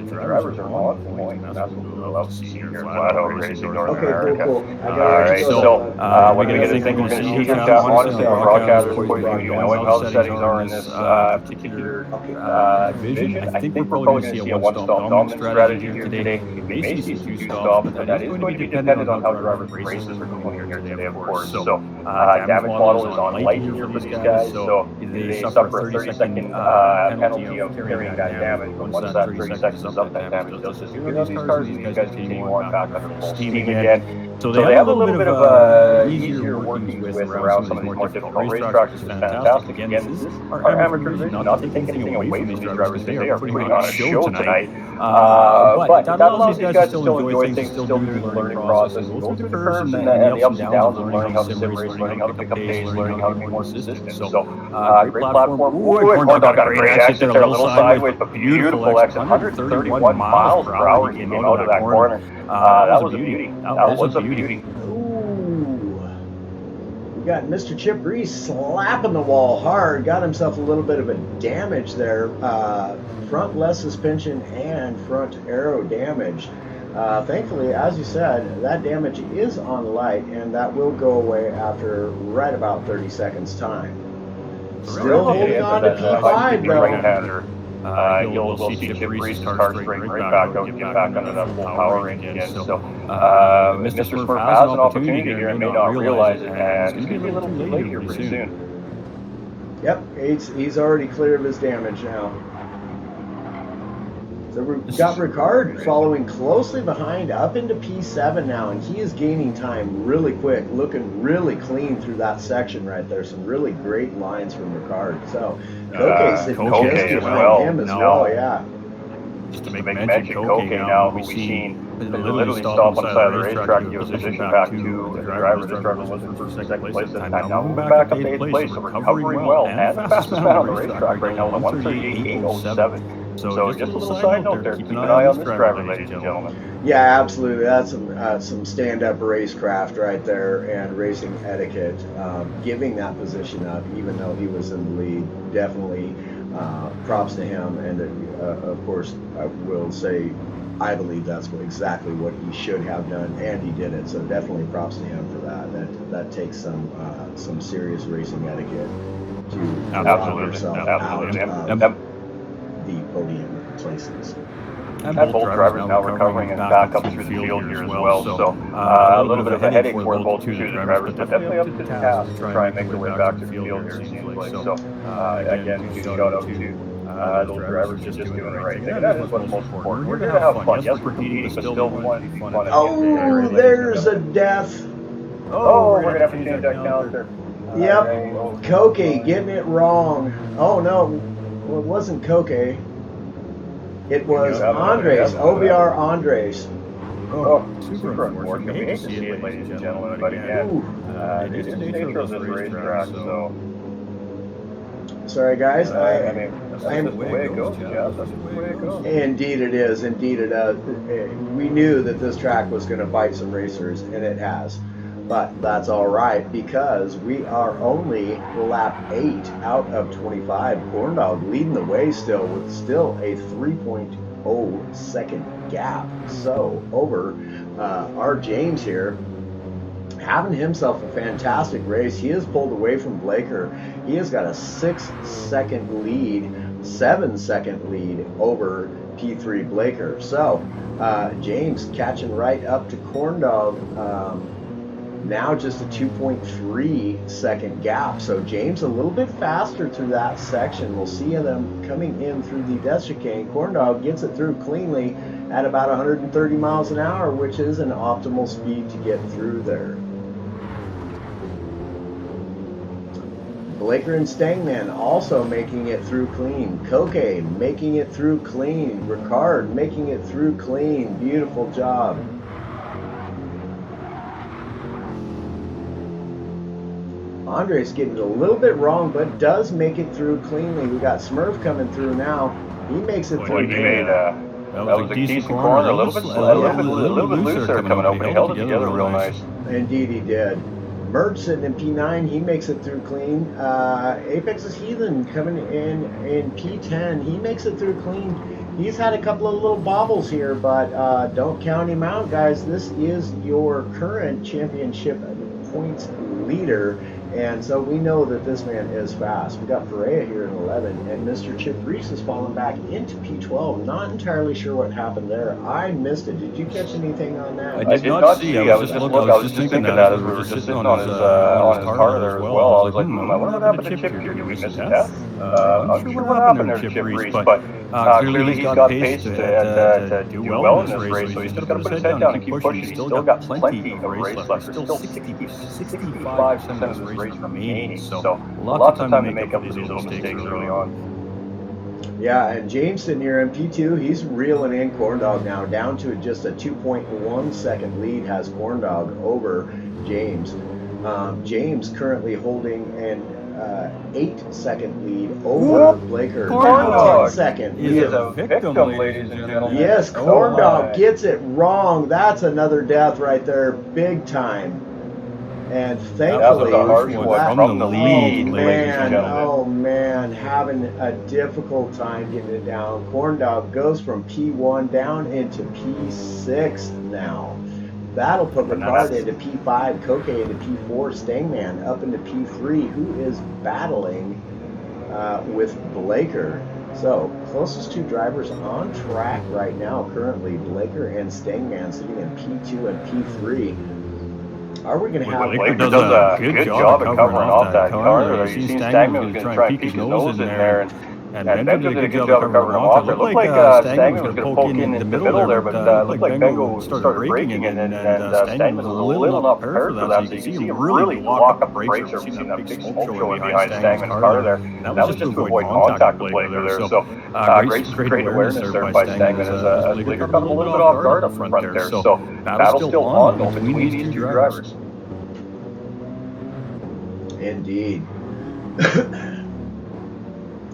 The drivers are on point. That's what we love to see here. Flat out racing North America. Cool. Alright, so what do you guys think we're going to see here, chat? Honestly, our broadcasters, knowing how the settings are in this particular division, I think we're probably going to see a one-stop dominant strategy here today. We may see some two-stops, but that is going to be dependent on how drivers' races are going here today, of course. So damage model is on light here for these guys, so they suffer a 30-second penalty of carrying that damage, but once that 30 seconds is up, that damage does disappear on these cars, and these guys continue on back under full steam again. So they have a little bit of easier working with around some of these more difficult racetracks, which is fantastic. Again, this is our amateur division, not to take anything away from these drivers, because they are putting on a show tonight. But that allows these guys to still enjoy things, still do the learning process, go through the curves and the ups and downs of learning how to sim race, learning how to pick up pace, learning how to be more consistent. So, great platform. Corndog got a great exit there, a little sideways, but beautiful exit. 131 miles per hour he came out of that corner. That was a beauty. That was a beauty. Ooh. We got Mr. Chip Reese slapping the wall hard. Got himself a little bit of a damage there. Front left suspension and front aero damage. Thankfully, as you said, that damage is on light, and that will go away after right about 30 seconds time. Still holding on to P5 though. You'll see Chip Reese's car straighten right back out and get back under that full power range again. So, Mr. Smurf has an opportunity here and may not realize it, and it's going to be a little too late here pretty soon. Yep, he's already clear of his damage now. So we've got Ricard following closely behind up into P7 now, and he is gaining time really quick, looking really clean through that section right there. Some really great lines from Ricard. So Koke's sitting just behind him as well, yeah. Just to make mention, Koke now, who we've seen literally stop on the side of the racetrack to give a position back to the driver. This driver was in first and second place at the time. Now moving back up to 8th place, so recovering well, and the fastest man on the racetrack right now with a 1:38.807. So just a little side note there, keep an eye on this driver, ladies and gentlemen. Yeah, absolutely. That's some stand-up racecraft right there and racing etiquette. Giving that position up, even though he was in the lead, definitely props to him. And of course, I will say, I believe that's exactly what he should have done, and he did it. So definitely props to him for that. That takes some serious racing etiquette to knock yourself out of the podium places. And both drivers now recovering and back up through the field here as well. So a little bit of a headache for both two drivers, but definitely up to the task to try and make their way back to the field here, it seems like. So again, huge shout out to those drivers just doing the right thing. That is what's most important. We're here to have fun. Yes, we're competing, but still we want to be fun. Oh, there's a death. Oh, we're going to have to change that counter. Yep, Koke getting it wrong. Oh no, well, it wasn't Koke. It was Andres, OBR Andres. Oh, super unfortunate. We hate to see it, ladies and gentlemen, but again, it is the nature of this racetrack, so... Sorry, guys. I mean, that's the way it goes, Jeff. That's the way it goes. Indeed it is. Indeed it does. We knew that this track was going to bite some racers, and it has. But that's all right, because we are only lap 8 out of 25. Corndog leading the way still with still a 3.0 second gap. So over our James here, having himself a fantastic race. He has pulled away from Blaker. He has got a 7-second lead over P3 Blaker. So James catching right up to Corndog. Now just a 2.3 second gap. So James a little bit faster through that section. We'll see them coming in through the death chicane. Corndog gets it through cleanly at about 130 miles an hour, which is an optimal speed to get through there. Blaker and Stangman also making it through clean. Koke making it through clean. Ricard making it through clean. Beautiful job. Andres getting it a little bit wrong, but does make it through cleanly. We got Smurf coming through now. He makes it through. That was a decent corner, a little bit looser coming up, but he held it together real nice. Indeed he did. Merge sitting in P9, he makes it through clean. Apex's Heathen coming in P10, he makes it through clean. He's had a couple of little bobbles here, but don't count him out, guys. This is your current championship points leader. And so we know that this man is fast. We got Perea here in 11, and Mr. Chip Reese has fallen back into P12. Not entirely sure what happened there. I missed it. Did you catch anything on that? I did not see. I was just thinking that as we were just sitting on his car there as well. I was like, I wonder what happened to Chip here. Did we miss a test? I'm not sure what happened there to Chip Reese, but clearly he's got pace to do well in this race, so he's just got to put his head down and keep pushing. He's still got plenty of race left. There's still 65% of this race remaining, so lots of time to make up for these little mistakes early on. Yeah, and James sitting here in P2, he's reeling in Corndog now, down to just a 2.1 second lead has Corndog over James. James currently holding an 8-second lead over Blaker. Corndog 10 second. He is a victim, ladies and gentlemen. Yes, Corndog gets it wrong. That's another death right there, big time. And thankfully, that was a harsh one from the lead, ladies and gentlemen. Oh man, having a difficult time getting it down. Corndog goes from P1 down into P6 now. That'll put Ricard into P5, Koke into P4, Stangman up into P3, who is battling with Blaker. So, closest two drivers on track right now, currently, Blaker and Stangman sitting in P2 and P3. Are we going to have... Blaker does a good job at covering off that car. You seen Stangman was going to try and peek his nose in there, and And Benjo did a good job of covering him off there. Looked like Stangman was going to poke in the middle there, but looked like Bengo started braking, and Stangman was a little not prepared for that. So you can see him really lock up the brakes there. We've seen that big smoke showing behind Stangman's car there. That was just to avoid contact with Blaker there. So great awareness there by Stangman as Blaker caught him a little bit off guard up front there. So battle's still on though between these two drivers. Indeed.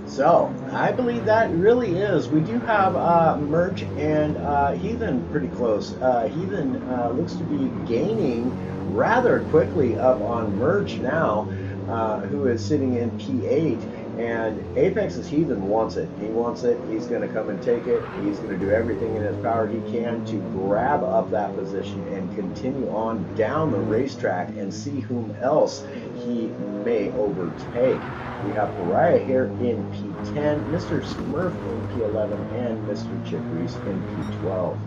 So, I believe that really is. We do have Merch and Heathen pretty close. Heathen looks to be gaining rather quickly up on Merch now, who is sitting in P8. And Apex's Heathen wants it. He wants it. He's going to come and take it. He's going to do everything in his power he can to grab up that position and continue on down the racetrack and see whom else he may overtake. We have Pariah here in P10, Mr. Smurf in P11, and Mr. Chip Reese in P12.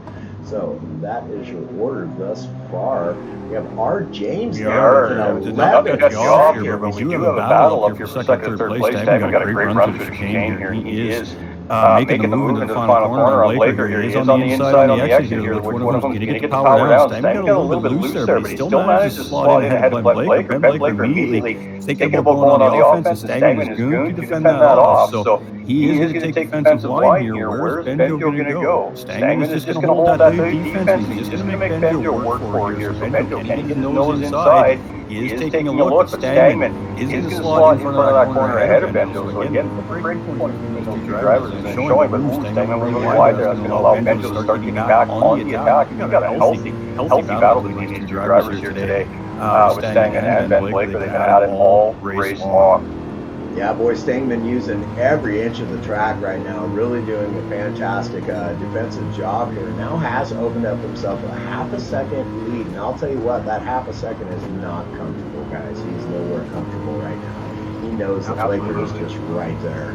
So that is your order thus far. We have R. James there. Not to cut you off here, but we do have a battle up here for second or third place. We've got a great run through the chicane here. He is making the move into the final corner on Blaker here. He is on the inside on the exit here. Which one of them is going to get the power down? Stangman got a little bit loose there, but he still managed to slot in ahead of Blaker. Blaker immediately thinking about going on the offense, and Stangman is going to defend that off. So he is going to take defensive line here. Where's Benjo going to go? Stangman is just going to hold that defense. He's just going to make Benjo work for it here. So Benjo can't get his nose inside. He is taking a look, but Stangman is going to slot in front of that corner ahead of Benjo. So again, a great point between those two drivers is showing, but Stangman was really wide there. That's going to allow Benjo to start getting back on the attack. We've got a healthy battle between these two drivers here today. With Stangman and Ben Blaker, they've been at it all race long. Yeah, boy, Stangman using every inch of the track right now, really doing a fantastic defensive job here. Now has opened up himself a half a second lead, and I'll tell you what, that half a second is not comfortable, guys. He's nowhere comfortable right now. He knows that Blaker is just right there.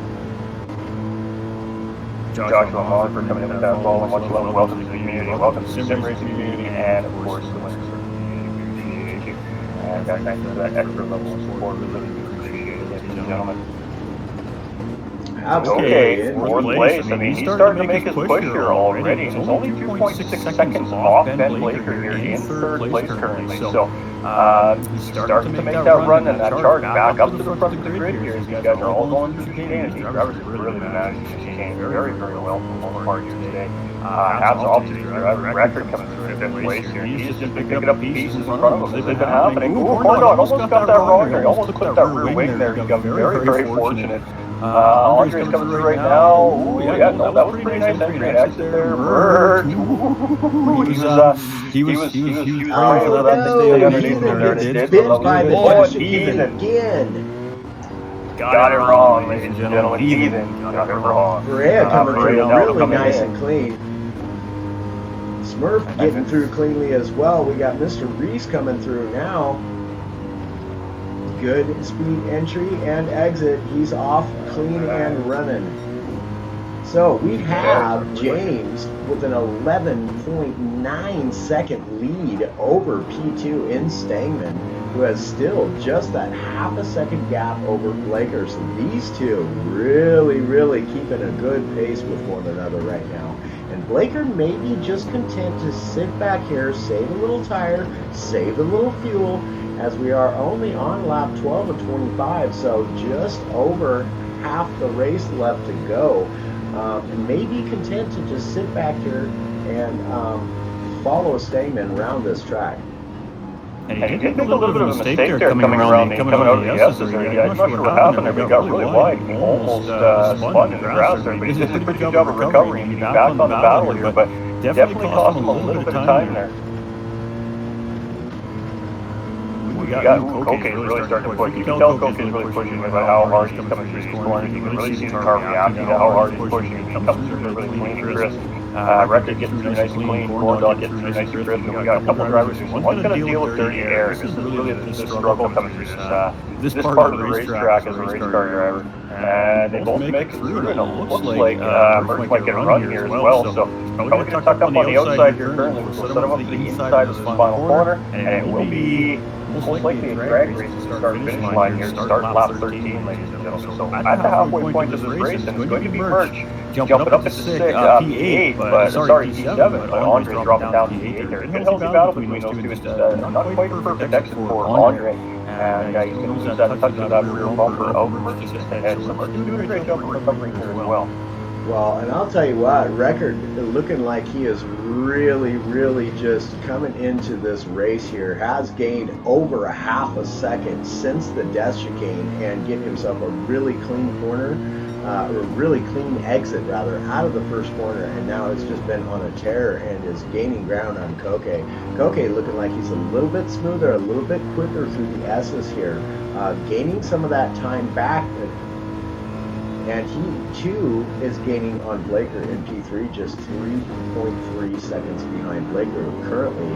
Joshua Muller for coming in with that ball, and much love. Welcome to the community, welcome to the sim racing community, and of course the Winter Circle community. And thanks for that extra level of support. We really do appreciate it, ladies and gentlemen. Okay, fourth place. I mean, he's starting to make his push here already. He's only 2.6 seconds off Ben Blaker here in third place currently. So he's starting to make that run and that charge back up to the front of the grid here. These guys are all going through the chicane. These drivers have really been managing the chicane very, very well for the most part here today. Hats off to the driver. Record coming through in fifth place here. He's just picking up pieces in front of him. They've been happening. Ooh, Corn Dog almost got that wrong there. He almost clipped that rear wing there. He got very, very fortunate. Andre's coming through right now. Ooh, yeah, no, that was pretty nice entry and exit there. Merch. He was praying for that to stay underneath there. It did. Again. Got it wrong, ladies and gentlemen. Heathen got it wrong. Rhea coming through really nice and clean. Smurf getting through cleanly as well. We got Mr. Reese coming through now. Good speed entry and exit. He's off clean and running. So we have James with an 11.9 second lead over P2 in Stangman, who has still just that half a second gap over Blaker. So these two really, really keeping a good pace with one another right now. And Blaker may be just content to sit back here, save a little tire, save a little fuel, as we are only on lap 12 of 25, so just over half the race left to go. And may be content to just sit back here and follow Stangman around this track. And he did make a little bit of a mistake there coming out of the S's there. I'm not sure what happened there, but he got really wide. He almost spun in the grass there, but he did a pretty good job of recovering and getting back on the battle here, but definitely cost him a little bit of time there. We got Coke is really starting to push. You can tell Coke is really pushing about how hard he's coming through these corners. You can really see the car reacting to how hard he's pushing. He comes through really clean and crisp. Record getting through nice and clean. Corn Dog getting through nice and crisp. And we got a couple of drivers who's one's going to deal with dirty air. This is really the struggle coming through this part of the racetrack as a race car driver. And they both make it through, and it looks like Merch might get a run here as well. So probably going to tuck up on the outside here currently. We'll set him up to the inside of this final corner, and it will be most likely a drag race to start finish line here, start lap 13, ladies and gentlemen. So at the halfway point of this race, and it's going to be Merch jumping up at the P8, but sorry, P7, but Andre dropping down P8 there. It's been a healthy battle between those two. It's not quite a perfect exit for Andre, and he's going to lose that touch of that rear bumper of Merch just ahead. So Merch doing a great job of recovering here as well. Well, and I'll tell you what, Record looking like he is really just coming into this race here, has gained over a half a second since the death chicane and getting himself a really clean corner, or really clean exit rather, out of the first corner, and now it's just been on a tear and is gaining ground on Koke. Koke looking like he's a little bit smoother, a little bit quicker through the S's here, gaining some of that time back. And he, too, is gaining on Blaker in P3, just 3.3 seconds behind Blaker, who currently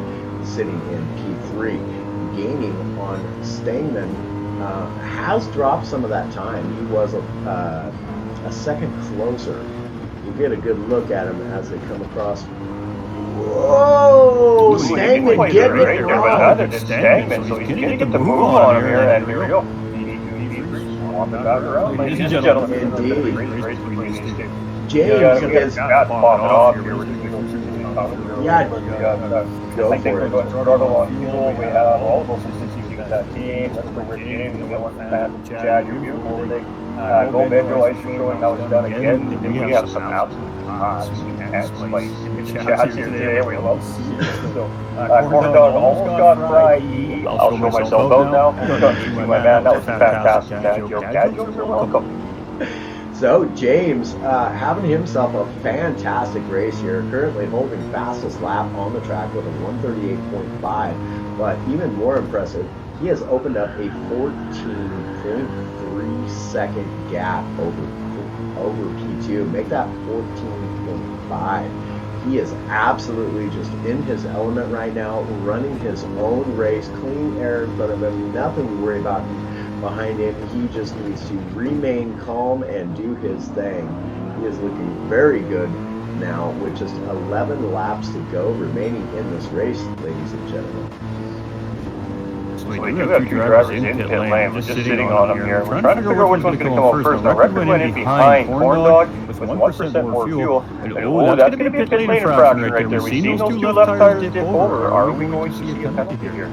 sitting in P3. Gaining on Stangman, has dropped some of that time. He was a second closer. We'll get a good look at him as they come across. Whoa! Stangman getting it wrong. Stangman, so he's going to get the move on him here, and here we go. Ladies and gentlemen, indeed. James is popping off here. Yeah, go for it. We have all of those consistencies that team. Let's bring Rick James, Chad, you're beautiful today. Go Pedro, ice showing how it's done again. We have some absolute spice in the chat here today. We love to see it. So, Corn Dog almost got fried. I'll show myself out now. My man, that was fantastic. Dad joke, you're welcome. So James having himself a fantastic race here, currently holding fastest lap on the track with a 138.5, but even more impressive, he has opened up a 14.3 second gap over P2, make that 14.5. He is absolutely just in his element right now, running his own race, clean air in front of him, nothing to worry about behind him. He just needs to remain calm and do his thing. He is looking very good now with just 11 laps to go remaining in this race, ladies and gentlemen. So we do have two drivers in pit lane. We're just sitting on them here. We're trying to figure out which one's going to come out first. Now, Record went in behind Corn Dog with 1% more fuel. Oh, that's going to be a pit lane infraction right there. We've seen those two left tires dip over. Are we going to see a penalty here?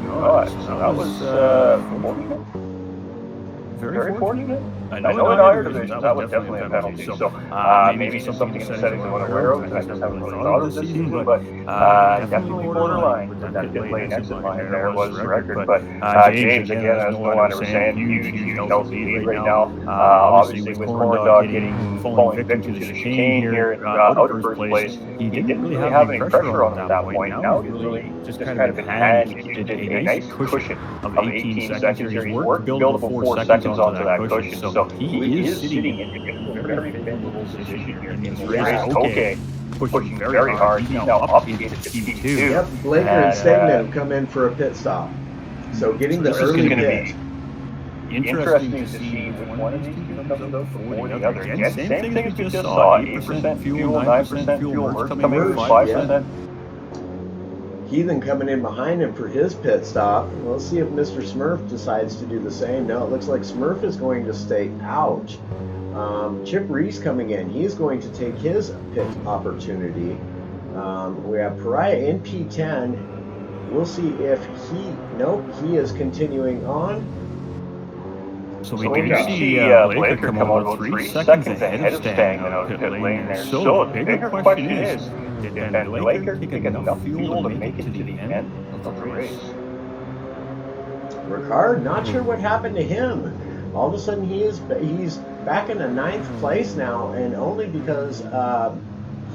Gosh, so that was very fortunate. I know in higher divisions that was definitely a penalty. So maybe just something in the settings I wasn't aware of, because I just haven't really thought of this season. But definitely borderline with that pit lane exit line there was Record. But James, again, as Nolan was saying, huge healthy lead right now. Obviously, with Corn Dog falling victim to the chicane here out of first place, he didn't really have any pressure on him at that point. Now he's really just kind of in hand. He did a nice cushion of 18 seconds here. He's worked to build up 4 seconds onto that cushion. So he is sitting in a very favorable position here in this race. Okay, pushing very hard. He's now up into P2. Yep, Blaker and Stangman come in for a pit stop. So getting the early pit. Interesting to see which one of these two comes out before the other. Again, same thing as we just saw. 8% fuel, 9% fuel. Merch coming in 5%. Heathen coming in behind him for his pit stop. We'll see if Mr. Smurf decides to do the same. No, it looks like Smurf is going to stay out. Chip Reese coming in. He's going to take his pit opportunity. We have Pariah in P10. We'll see if he is continuing on. So we do see Blaker come out about 3 seconds ahead of Stangman out of pit lane there. So the bigger question is, did Blaker take enough fuel to make it to the end of the race? Ricard, not sure what happened to him. All of a sudden he's back in the 9th place now, and only because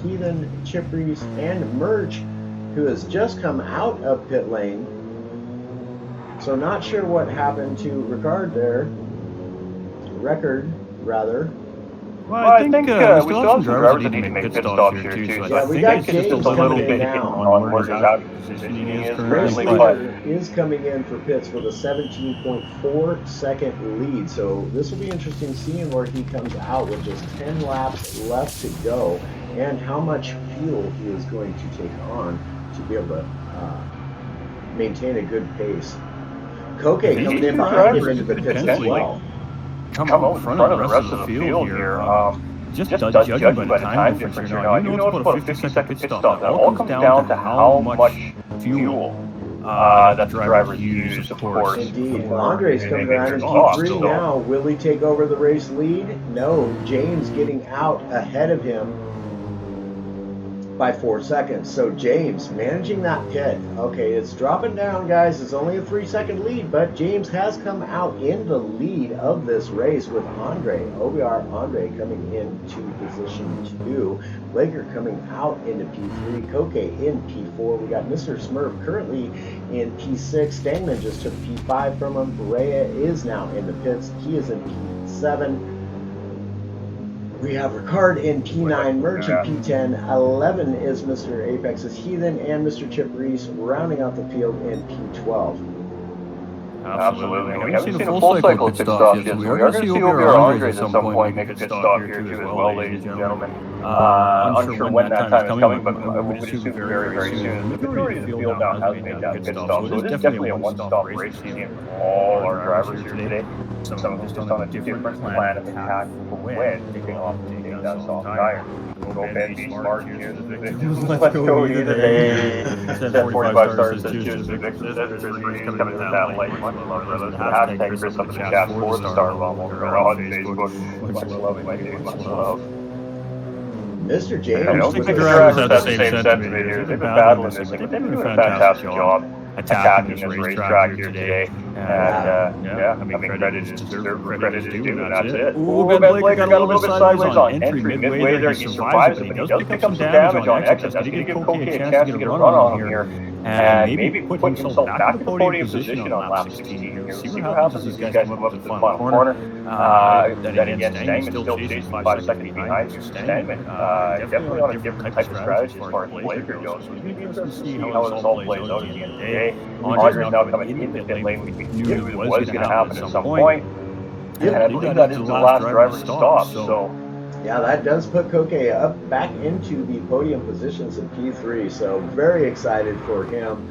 Heathen, Chip Reese, and Merch, who has just come out of pit lane. So not sure what happened to Ricard there. Record, rather. Well, I think we still have some drivers that need to make pit stops here too. So I think it's just a little bit on where his out positioning is currently. But is coming in for pits with a 17.4 second lead. So this will be interesting seeing where he comes out with just 10 laps left to go and how much fuel he is going to take on to be able to maintain a good pace. Koke coming in behind him into the pits as well. Come out in front of the rest of the field here. Just judging by the time difference here now, you know it's about a 50-second pit stop. That all comes down to how much fuel that the drivers use, of course. Indeed. Andre's coming around in P3 now. Will he take over the race lead? No. James getting out ahead of him by 4 seconds. So James managing that pit. Okay, it's dropping down, guys. It's only a 3-second lead, but James has come out in the lead of this race with Andre. OBR Andre coming into position 2. Blaker coming out into P3. Koke in P4. We got Mr. Smurf currently in P6. Stangman just took P5 from him. Berea is now in the pits. He is in P7. We have Ricard in P9, Merchant P10, 11 is Mr. Apex's Heathen, and Mr. Chip Reese rounding out the field in P12. Absolutely. We haven't seen a full cycle pit stop yet, so we are going to see OBR Andres at some point make a pit stop here too as well, ladies and gentlemen. Unsure when that time is coming, but I would assume very, very soon. The majority of the field now has made that pit stop, so it is definitely a one-stop race seeing from all our drivers here today. Some of them just on a different plan of attack for when taking off and taking that soft tire. Go Ben, be smart, cheers to the victors. Let's go either day. 45 stars says cheers to the victors. That's really coming to that light. Much love, brothers. Hashtag Chris up in the chat for the star bomb over on Facebook. Much love, my dude. Much love. Mr. James. I don't think the drivers have the same sentiment here. They've been battling this thing. They've been doing a fantastic job attacking this racetrack here today. And yeah, I mean, credit is deserved, credit is due, and that's it. Ooh, Ben Blaker got a little bit sideways on entry midway there. He survives it, but he does pick up some damage on exit. That's going to give Koke a chance to get a run on him here. And maybe put himself back in the podium position on lap 16 here. See what happens as these guys come up to the final corner. Then again, Stangman still chasing 5 seconds behind here. Stangman definitely on a different type of strategy as far as Blaker goes. So it's going to be interesting to see how this all plays out at the end of the day. Andre's now coming into the pit lane, which we knew it was going to happen at some point. And I believe that is the last driver to stop. So yeah, that does put Koke up back into the podium positions in P3. So very excited for him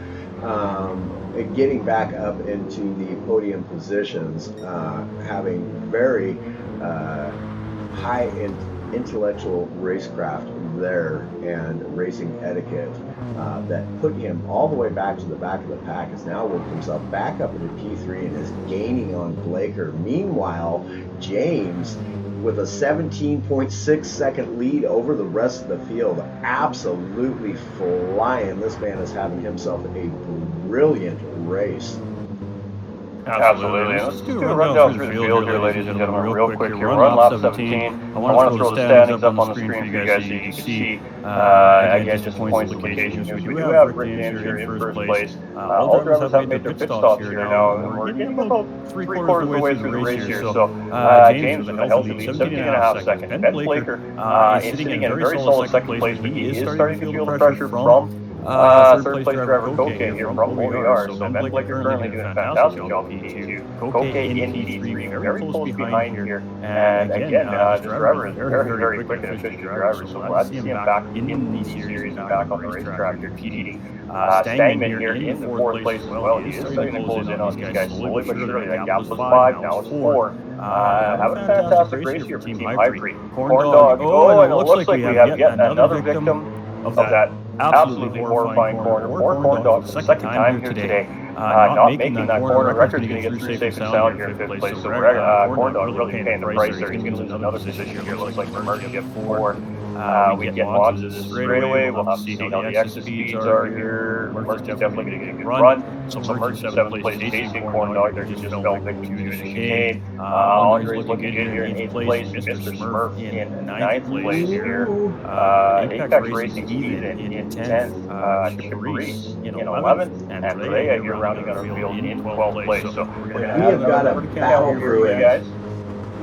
getting back up into the podium positions, having very high intellectual racecraft there and racing etiquette that put him all the way back to the back of the pack. Has now worked himself back up into P3 and is gaining on Blaker. Meanwhile, James with a 17.6 second lead over the rest of the field, absolutely flying. This man is having himself a brilliant race. Absolutely. Let's do a rundown through the field here, ladies and gentlemen, real quick here. We're on lap 17. I want to throw the standings up on the screen for you guys so you can see. Again, just points of locations. We do have Rick James here in first place. All drivers have made their pit stops here now, and we're getting about 3/4 of the way through the race here. So James with a healthy lead, 17.5 seconds. Ben Blaker is sitting in a very solid second place, but he is starting to feel the pressure from third place driver Koke here from OBR. So Ben Blaker currently doing a fantastic job in P2. Koke in P3, very close behind here. And again, this driver is very, very quick and efficient driver. So glad to see him back in the series and back on the racetrack here, competing. Stangman here in the fourth place as well. He is starting to close in on these guys slowly but surely. That gap was 5, now it's 4. Having a fantastic race here for Team Ivory. Corn Dog. Oh, and it looks like we have yet another victim of that absolutely horrifying corner. Poor Corn Dog for the second time here today. Not making that corner. Record's going to get through safe and sound here in 5th place. So Corn Dog really paying the price there. He's going to lose another position here. Looks like for Mercy at 4. We get onto this straightaway. We'll have to see how the exit speeds are here. Mercy's definitely going to get a good run. So Mercy 7th place chasing Corn Dog there. He just fell victim to the chicane. Andre's looking good here in 8th place. Mr. Smurf in 9th place here. Apex Racing even in 10th. Chip Reese in 11th. And Berea here rounding out our field in 12th place. So we're going to have a battle brewing, guys.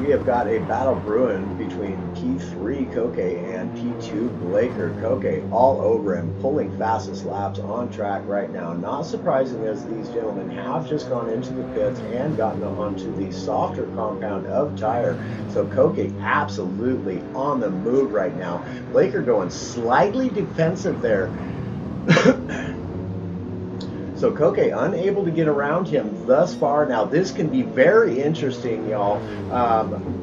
We have got a battle brewing between P3 Koke and P2 Blaker. Koke all over him, pulling fastest laps on track right now. Not surprising, as these gentlemen have just gone into the pits and gotten onto the softer compound of tire. So Koke absolutely on the move right now. Blaker going slightly defensive there. So Koke unable to get around him thus far. Now this can be very interesting, y'all.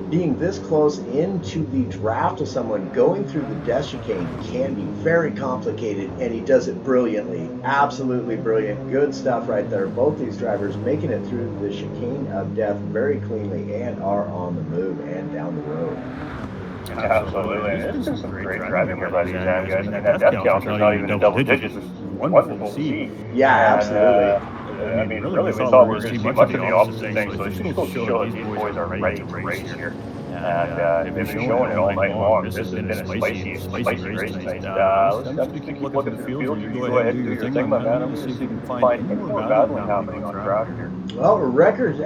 Being this close into the draft of someone, going through the death chicane can be very complicated, and he does it brilliantly. Absolutely brilliant. Good stuff right there. Both these drivers making it through the chicane of death very cleanly and are on the move and down the road. Absolutely. This is some great driving here by these guys. I mean, that death count is not even in double digits. It's wonderful to see. Yeah, absolutely. I mean, really, we thought we were going to see much of the opposite thing, so it just goes to show that these boys are ready to race here. And they've been showing it all night long. This has been a spicy race tonight. Let's keep looking at the field. You go ahead and do your thing, my man. I'm going to see if we can find any more battling happening on track here. Well, Record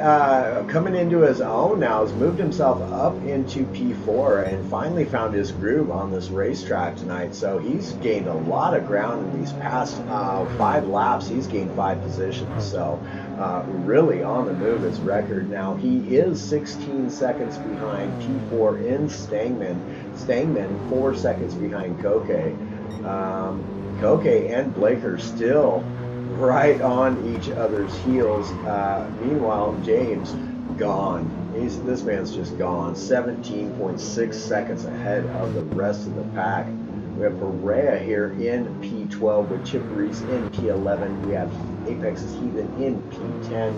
coming into his own now has moved himself up into P4 and finally found his groove on this racetrack tonight. So he's gained a lot of ground in these past 5 laps. He's gained 5 positions. So really on the move is Record. Now he is 16 seconds behind P4 in Stangman. Stangman 4 seconds behind Koke. Koke and Blaker still right on each other's heels. Meanwhile, James gone. This man's just gone. 17.6 seconds ahead of the rest of the pack. We have Perea here in P12 with Chip Reese in P11. We have Apex's Heathen in P10.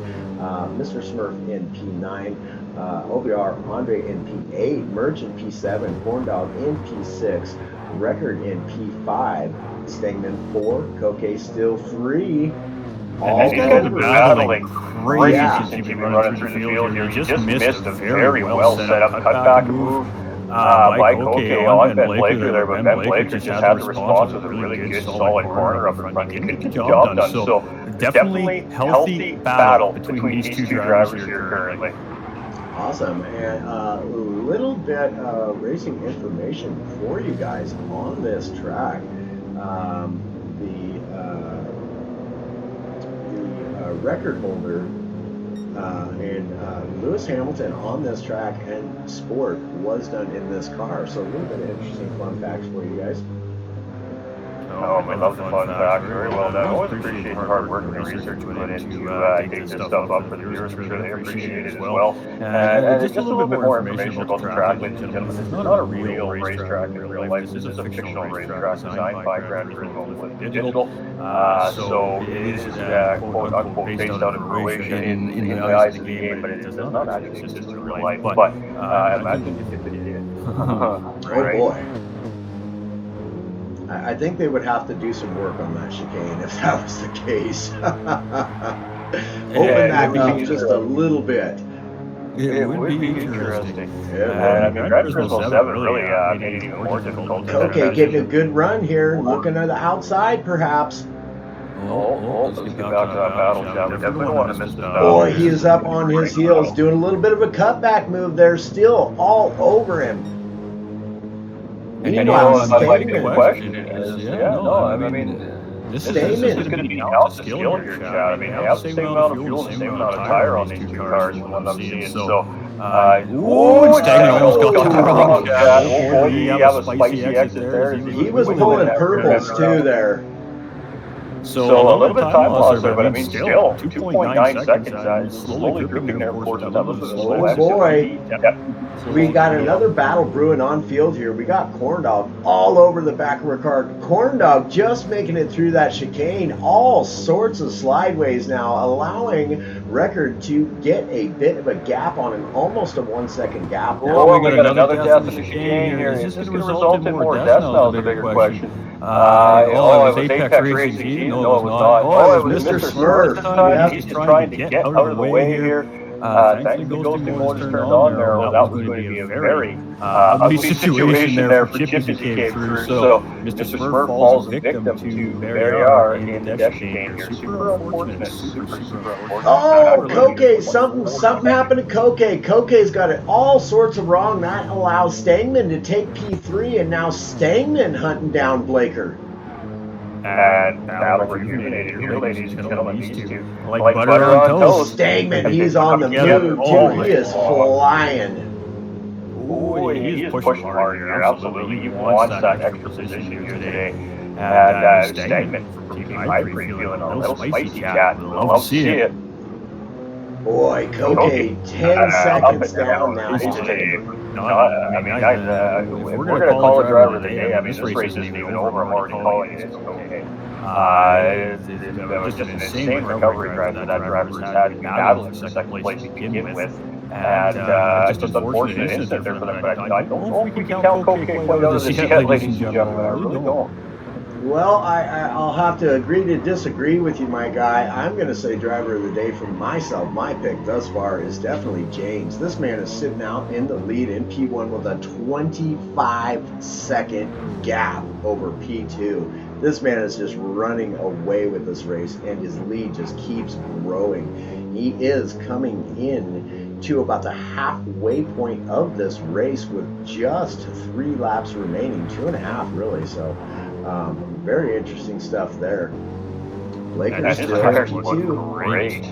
Mr. Smurf in P9. OBR Andre in P8. Merch in P7. Corndog in P6. Record in P5. Stangman 4. Koke still 3. And these guys have been battling crazy since you've been running through the field here. You just missed a very well set up cutback move by Koke on Ben Blaker there, but Ben Blaker just had the response with a really good solid corner up in front. He couldn't get the job done. So definitely healthy battle between these two drivers here currently. Awesome, and a little bit of racing information for you guys on this track. The record holder and Lewis Hamilton on this track and sport was done in this car. So a little bit of interesting fun facts for you guys. Oh, we love the fun fact. Very well done. Always appreciate the hard work and the research we put into take this stuff up for the viewers. I'm sure they appreciate it as well. And just a little bit more information about the track, ladies and gentlemen. This is not a real racetrack in real life. This is a fictional racetrack designed by Gran Turismo with Digital. So it is quote unquote based out of Croatia in the eyes of the game, but it does not actually exist in real life. But imagine if it did. Oh boy. I think they would have to do some work on that chicane if that was the case. Open that up just a little bit. It would be interesting. Yeah, I mean, Gran Turismo 7 really made it even more difficult. Okay, getting a good run here. Looking at the outside, perhaps. Let's get back to that battle, shall we? Definitely don't want to miss this battle. Boy, he is up on his heels, doing a little bit of a cutback move there, still all over him. And you know, my big question is, I mean, this is going to be down to skill here, Chad. I mean, they have the same amount of fuel and the same amount of tire on these two cars from what I'm seeing. So, Stangman almost got the wrong. Oh, you have a spicy exit there. He was pulling purples too there. So a little bit of time loss there, but I mean, still 2.9 seconds. Slowly grouping there, of course. Oh boy. We got another battle brewing on field here. We got Corndog all over the back of our car. Corndog just making it through that chicane. All sorts of slideways now, allowing Record to get a bit of a gap on him. Almost a 1 second gap. Oh, we got another death in the chicane here. Is this going to result in more deaths now is the bigger question. It was Apex Racing GT. No, it was not. Oh, it was Mr. Smurf. He's trying to get out of the way here. Thankfully, ghosting mode is turned on there. Well, that was going to be a very ugly situation there for Chippy came through. So Mr. Smurf falls victim to there they are in the death chicane here. Super unfortunate. Super unfortunate. Oh, Koke, something happened to Koke. Koke's got it all sorts of wrong. That allows Stangman to take P3, and now Stangman hunting down Blaker. And battle rejuvenated here, ladies and gentlemen. These two like butter on toast. Stangman, he's on the move too. He is flying. Oh, he is pushing hard here. Absolutely, he wants that extra position here today. and Stagman from Team Ivory feeling a little spicy, chat. Love to see it. Boy, Koke, 10 seconds down now. If we're going to call a driver of the day, I mean, this race isn't even over. I'm already calling it. It's okay. That was just an insane recovery drive that driver's had to be battling for second place to begin with. And just an unfortunate incident there for them. But I don't know if we can count Koke quite out of this yet, ladies and gentlemen. I really don't. Well, I'll have to agree to disagree with you, my guy. I'm going to say driver of the day for myself. My pick thus far is definitely James. This man is sitting out in the lead in P1 with a 25-second gap over P2. This man is just running away with this race, and his lead just keeps growing. He is coming in to about the halfway point of this race with just 3 laps remaining, 2.5 really. So very interesting stuff there. Blaker's still great.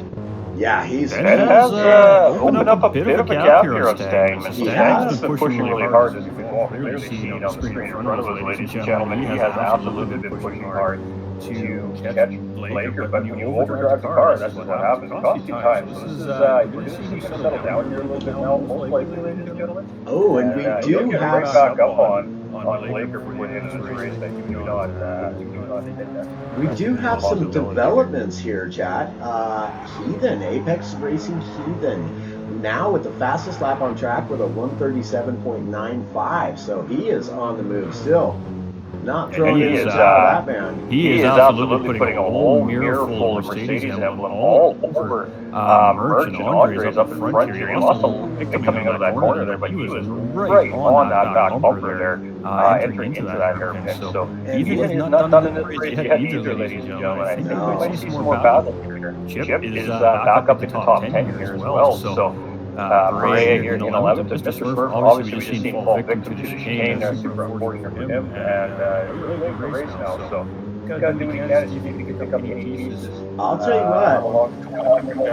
Yeah, he has opened up a bit of a gap here on Stagman. Stagman's been pushing really hard, as you can clearly see on the screen in front of us, ladies and gentlemen. He has absolutely been pushing hard to catch Blaker, but when you overdrive the car, that's what happens. It costs you time. So this is, we're going to see him settle down here a little bit now, most likely, ladies and gentlemen. Oh, and we do have right back up on Blaker for winning this race that you do not hit that. We do have some developments here, chat. Heathen, Apex Racing Heathen, now with the fastest lap on track with a 137.95. So he is on the move still. Not throwing his that man. He is absolutely putting a whole mirror full of Mercedes emblem all over Merch and Andre's up in front here. He lost a little bit coming out of that corner there, but he was right on that back bumper there, entering into that hairpin. So Heathen is not done in this race yet either, ladies and gentlemen. I think we might see some more battle here. Chip is back up in the top 10 here as well. So Maria here in 11th, and Mr. Smurf, obviously we just seen fall victim to the chicane there, super unfortunate for him, and really late for the race now, so he's got to do what he can to see if he can pick up the 8 pieces. I'll tell you what.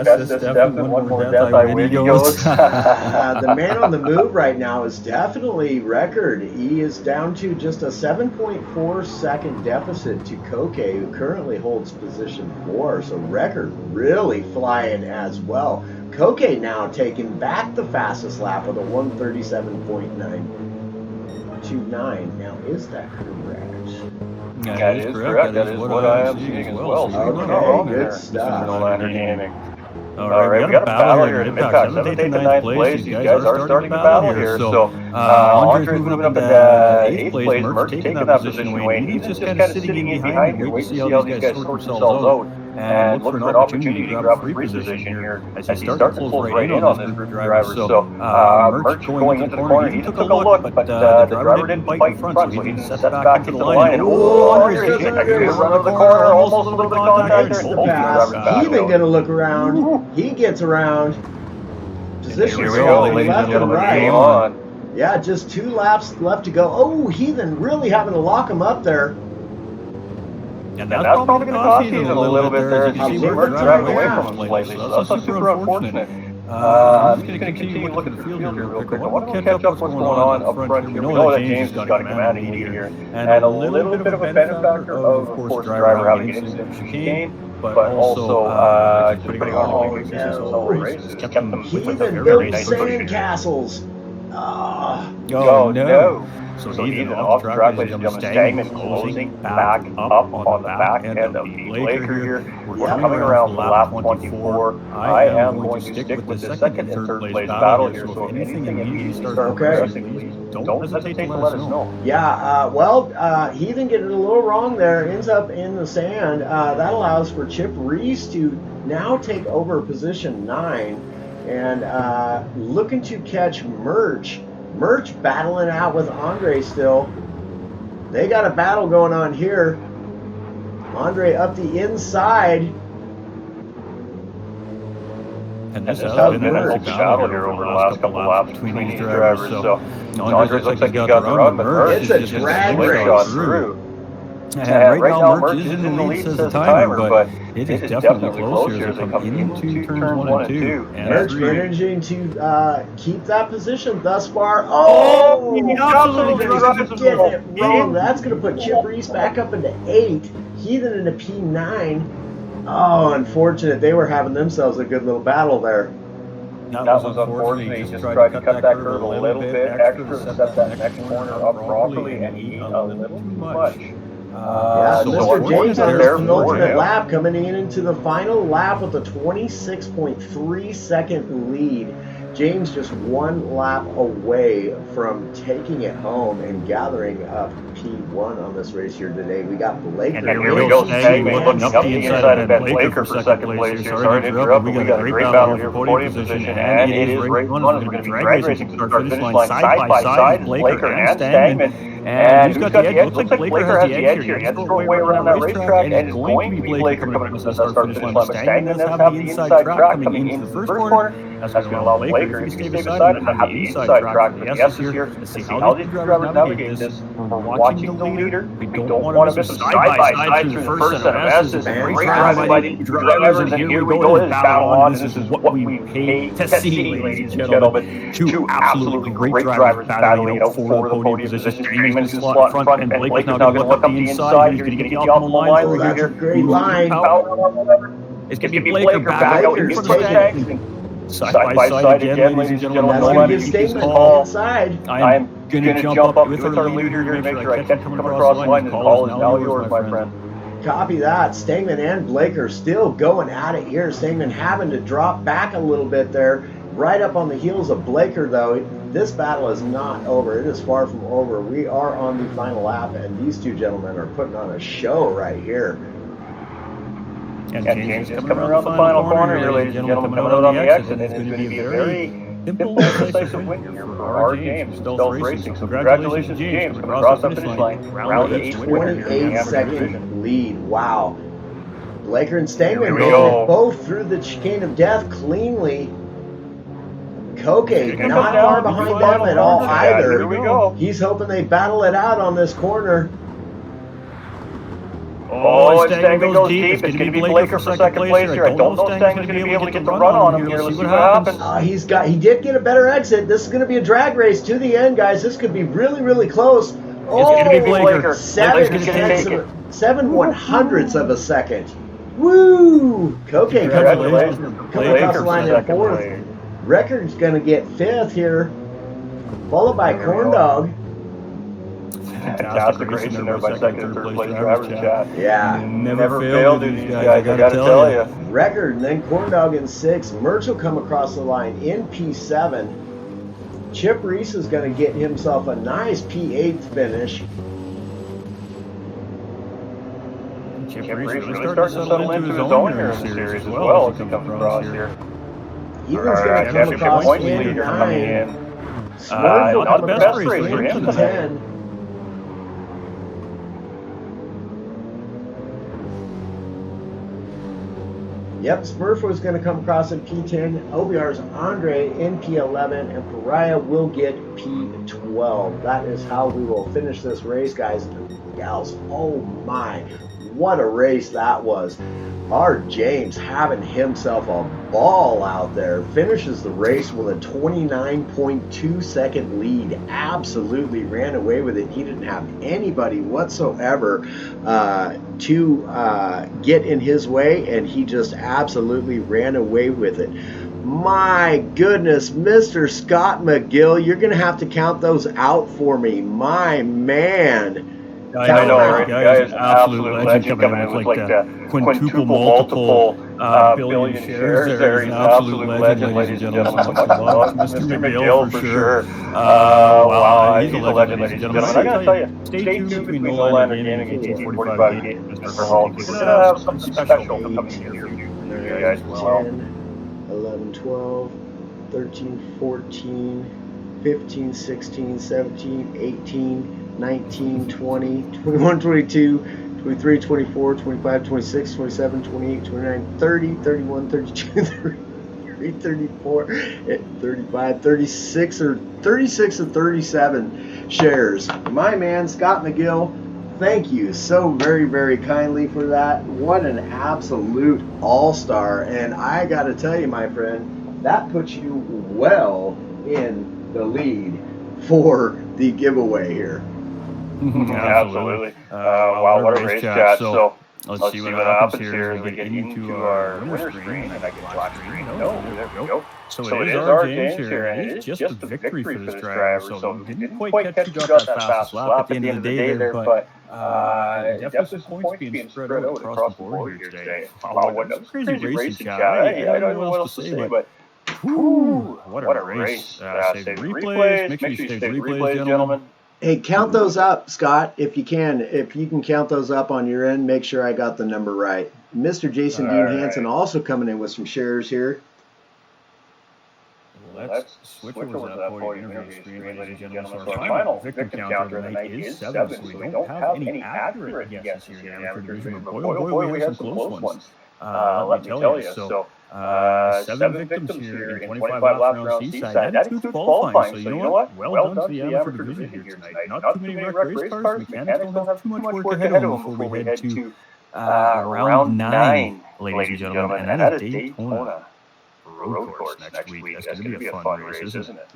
That's Stefan, one more death I win, he goes. The man on the move right now is definitely record. He is down to just a 7.4 second deficit to Koke, who currently holds position 4, so record really flying as well. Koke now taking back the fastest lap with a 137.929. Now, is that correct? That is correct. That is what I am seeing as well. Okay, good stuff. Rnd8 Gaming. All right, we got a battle here in mid-pack, 7th, 8th, and 9th place. These guys are starting to battle here. So Andre's moving up to 8th place. Merch taking that position. Wayne, he's just kind of sitting in behind here, waiting to see how these guys sort themselves out. And look for an opportunity to grab a free position here as he starts to close right in on this group driver. So Merch going into the corner, he took a look, but the driver didn't bite in front, so he didn't step back into the line. And Andre's going to run out of the corner, almost a little bit of contact there. Heathen going to look around. He gets around. Position here we go, ladies and gentlemen. Game on. Yeah, just 2 laps left to go. Oh, Heathen really having to lock him up there. And that's probably going to cost Heathen a little bit there. As you see, Merch driving away from him slightly, so that's super unfortunate. I'm just going to continue to look at the field here real quick. I want to catch up what's going on up front here. We know that James has got a commanding lead here. And a little bit of a benefactor of course, the driver having an incident with chicane, but also putting on all the races. Kept them with a very nice sandcastles. Oh, no. So Heathen off the track, ladies and gentlemen. Stagman closing back up on the back end of the Blaker here. We're coming around for lap 24. I am going to stick with the second and third place battle here. So if anything immediately starts progressing, please don't hesitate to let us know. Yeah, Heathen getting a little wrong there. Ends up in the sand. That allows for Chip Reese to now take over position 9 and looking to catch Merch. Merch battling out with Andre still. They got a battle going on here. Andre up the inside. And this has been a healthy battle here over the last couple of laps between these drivers. So Andre looks like he's got the run, but Merch is just a shot through. And right now, Merch is in the lead, says the timer, but it is definitely close here as they come into turns 1 and 2. Merch managing to keep that position thus far. Oh, he absolutely getting it wrong. That's going to put Chip Reese back up into 8. Heathen into P9. Oh, unfortunate. They were having themselves a good little battle there. That was unfortunate. He just tried to cut that curve a little bit extra to set that next corner up properly and eat a little too much. Yeah, so Mr. James on his penultimate lap, coming in into the final lap with a 26.3 second lead. James just one lap away from taking it home and gathering up P1 on this race here today. We got Blaker. And here we go, Stagman looking up the inside of Ben Blaker for second place here. Sorry to interrupt, but we got a great battle here for podium position, and it is race 1. We're going to be drag racing to the finish line side by side, Blaker and Stagman. And who's got the edge? Looks like Blaker has the edge here. He has to throw away around that racetrack, and it's going to be Blaker coming across that start-finish line. But Stagman does have the inside track coming into the first corner. That's going to allow Blaker, if he stay beside him, to have the inside track for the S's here. Let's see how these drivers navigate this. We're watching the leader. We don't want to miss a side-by-side through the first set of S's. Great driving by the drivers, and here we go. This is battle on. This is what we pay to see, ladies and gentlemen. Two absolutely great drivers battling out for the podium position. Stagman's in slot in front, and Blake's now going to look up the inside. He's going to get the optimal line through here. That's a great line. It's going to be Blaker back out in front of Stagman. Side by side again, ladies and gentlemen. No one gives Stagman the inside. I am going to jump up with our leader here to make sure I catch him coming across the line. This call is now yours, my friend. Copy that. Stagman and Blaker still going at it here. Stagman having to drop back a little bit there. Right up on the heels of Blaker, though. This battle is not over. It is far from over. We are on the final lap, and these two gentlemen are putting on a show right here. And James is coming around the final corner here, ladies and gentlemen, coming out on the exit, and it's going to be a very simple, decisive win here for our James, Stealth Racing. So congratulations, James, coming across the finish line. Round 8 28-second lead. Wow. Blaker and Stagman go both through the chicane of death cleanly. Koke not far behind them at all either. Here we go. He's hoping they battle it out on this corner. Oh, and Stagman goes deep. It's going to be Blaker for second place here. I don't know if Stagman's going to be able to get the run on him here. Let's see what happens. He did get a better exit. This is going to be a drag race to the end, guys. This could be really, really close. Oh, it's going to be Blaker. 7/100ths of a second. Woo! Koke coming across the line in 4th. Record's going to get 5th here, followed by Corndog. Fantastic racing there by second and third place drivers, chat. Yeah. Never failed these guys, I gotta tell you. Record, and then Corndog in 6th. Merch will come across the line in P7. Chip Reese is going to get himself a nice P8 finish. Chip Reese really starting to settle into his own here in the series as well as he comes across here. Heathen's going to come across in 9. Smurf will come across in P10. Yep, Smurf was going to come across in P10. OBR's Andre in P11, and Pariah will get P12. That is how we will finish this race, guys and gals. Oh my, what a race that was. Our James having himself a ball out there. Finishes the race with a 29.2 second lead. Absolutely ran away with it. He didn't have anybody whatsoever to get in his way, and he just absolutely ran away with it. My goodness, Mr. Scott McGill, you're going to have to count those out for me. My man. I know, right? Guy is an absolute legend coming in with like the quintuple multiple billion shares there. He's an absolute legend, ladies and gentlemen. Much love, Mr. McGill for sure. Wow, he's a legend, ladies and gentlemen. I gotta tell you, stay tuned between Rnd8 Gaming and GT45 Gaming, Mr. Hall. We're gonna have something special coming here for you guys as well. 10, 11, 12, 13, 14, 15, 16, 17, 18, 19, 20, 21, 22, 23, 24, 25, 26, 27, 28, 29, 30, 31, 32, 33, 34, 35, 36 or 37 shares. My man, Scott McGill, thank you so very, very kindly for that. What an absolute all-star. And I got to tell you, my friend, that puts you well in the lead for the giveaway here. Absolutely. Wow, what a race chat. So let's see what happens here as we get into our winner screen. And I get black screen. No, there we go. So it is our James here, and it is just a victory for this driver. So didn't quite catch who got that fastest lap at the end of the day there, but definitely some points being spread out across the board here today. Wow, what a crazy racing chat. I don't know what else to say, but what a race. Save replays. Make sure you save replays, gentlemen. Hey, count those up, Scott, if you can. If you can count those up on your end, make sure I got the number right. Mr. Jason Dean Hansen also coming in with some shares here. Let's switch over to that podium interview screen, ladies and gentlemen. So our final victim counter of the night is 7, so we don't have any accurate guesses here in the amateur division, but boy, we have some close ones. Let me tell you. So 7 victims here in 25 laps around Seaside. That includes qualifying, so you know what? Well done to the amateur division here tonight. Not too many wrecked race cars. Mechanics don't have too much work ahead of them before we head to round 9, ladies and gentlemen, and that is Daytona road course next week. That's going to be a fun race, isn't it?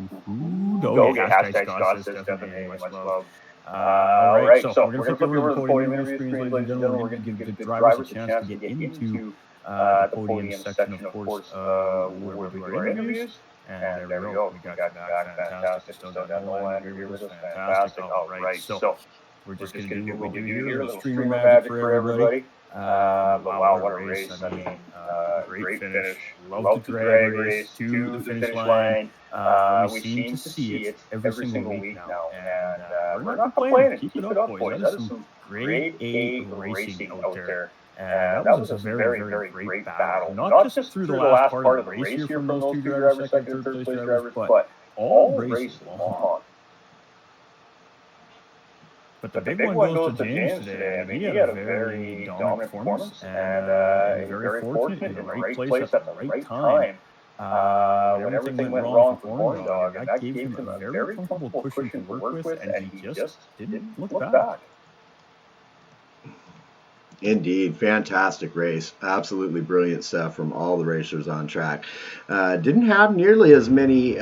Go get hashtag Scott says definitely much love. All right, so we're going to flip over the podium interview screens, ladies and gentlemen. We're going to give the drivers a chance to get into the podium section, of course, where we do our interviews. And there we go. We got you back. Fantastic. Still got Nolan here with us. Fantastic. All right, so we're just going to do what we do here. A little streamer magic for everybody. But wow, what a race. I mean, great finish. Love the drag race to the finish line. We seem to see it every single week now. And we're not complaining. Keep it up, boys. That is some grade A racing out there. And that was a very, very great battle. Not just through the last part of the race here from those two drivers, second and third place drivers, but all race long. But the big one goes to James today. I mean, he had a very dominant performance and very fortunate in the right place at the right time. When everything went wrong for Corn Dog, and that gave him a very comfortable cushion to work with, and he just didn't look back. Indeed, fantastic race. Absolutely brilliant stuff from all the racers on track. Didn't have nearly as many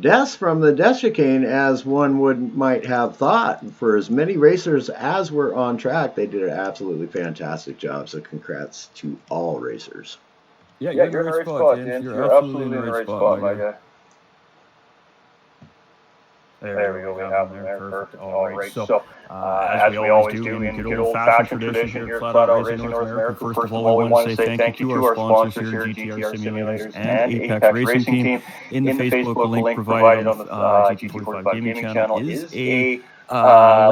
deaths from the death chicane as one might have thought. For as many racers as were on track, they did an absolutely fantastic job. So congrats to all racers. Yeah, you're in the right spot, James. You're absolutely in the right spot, my guy. There we go. We have them there. Perfect. All right. So, as we always do in good old-fashioned tradition here at Flat Out Racing North America, first of all, we want to say thank you to our sponsors here, GTR Simulators and Apex Racing Team. In the Facebook link provided on the GT45 Gaming channel is a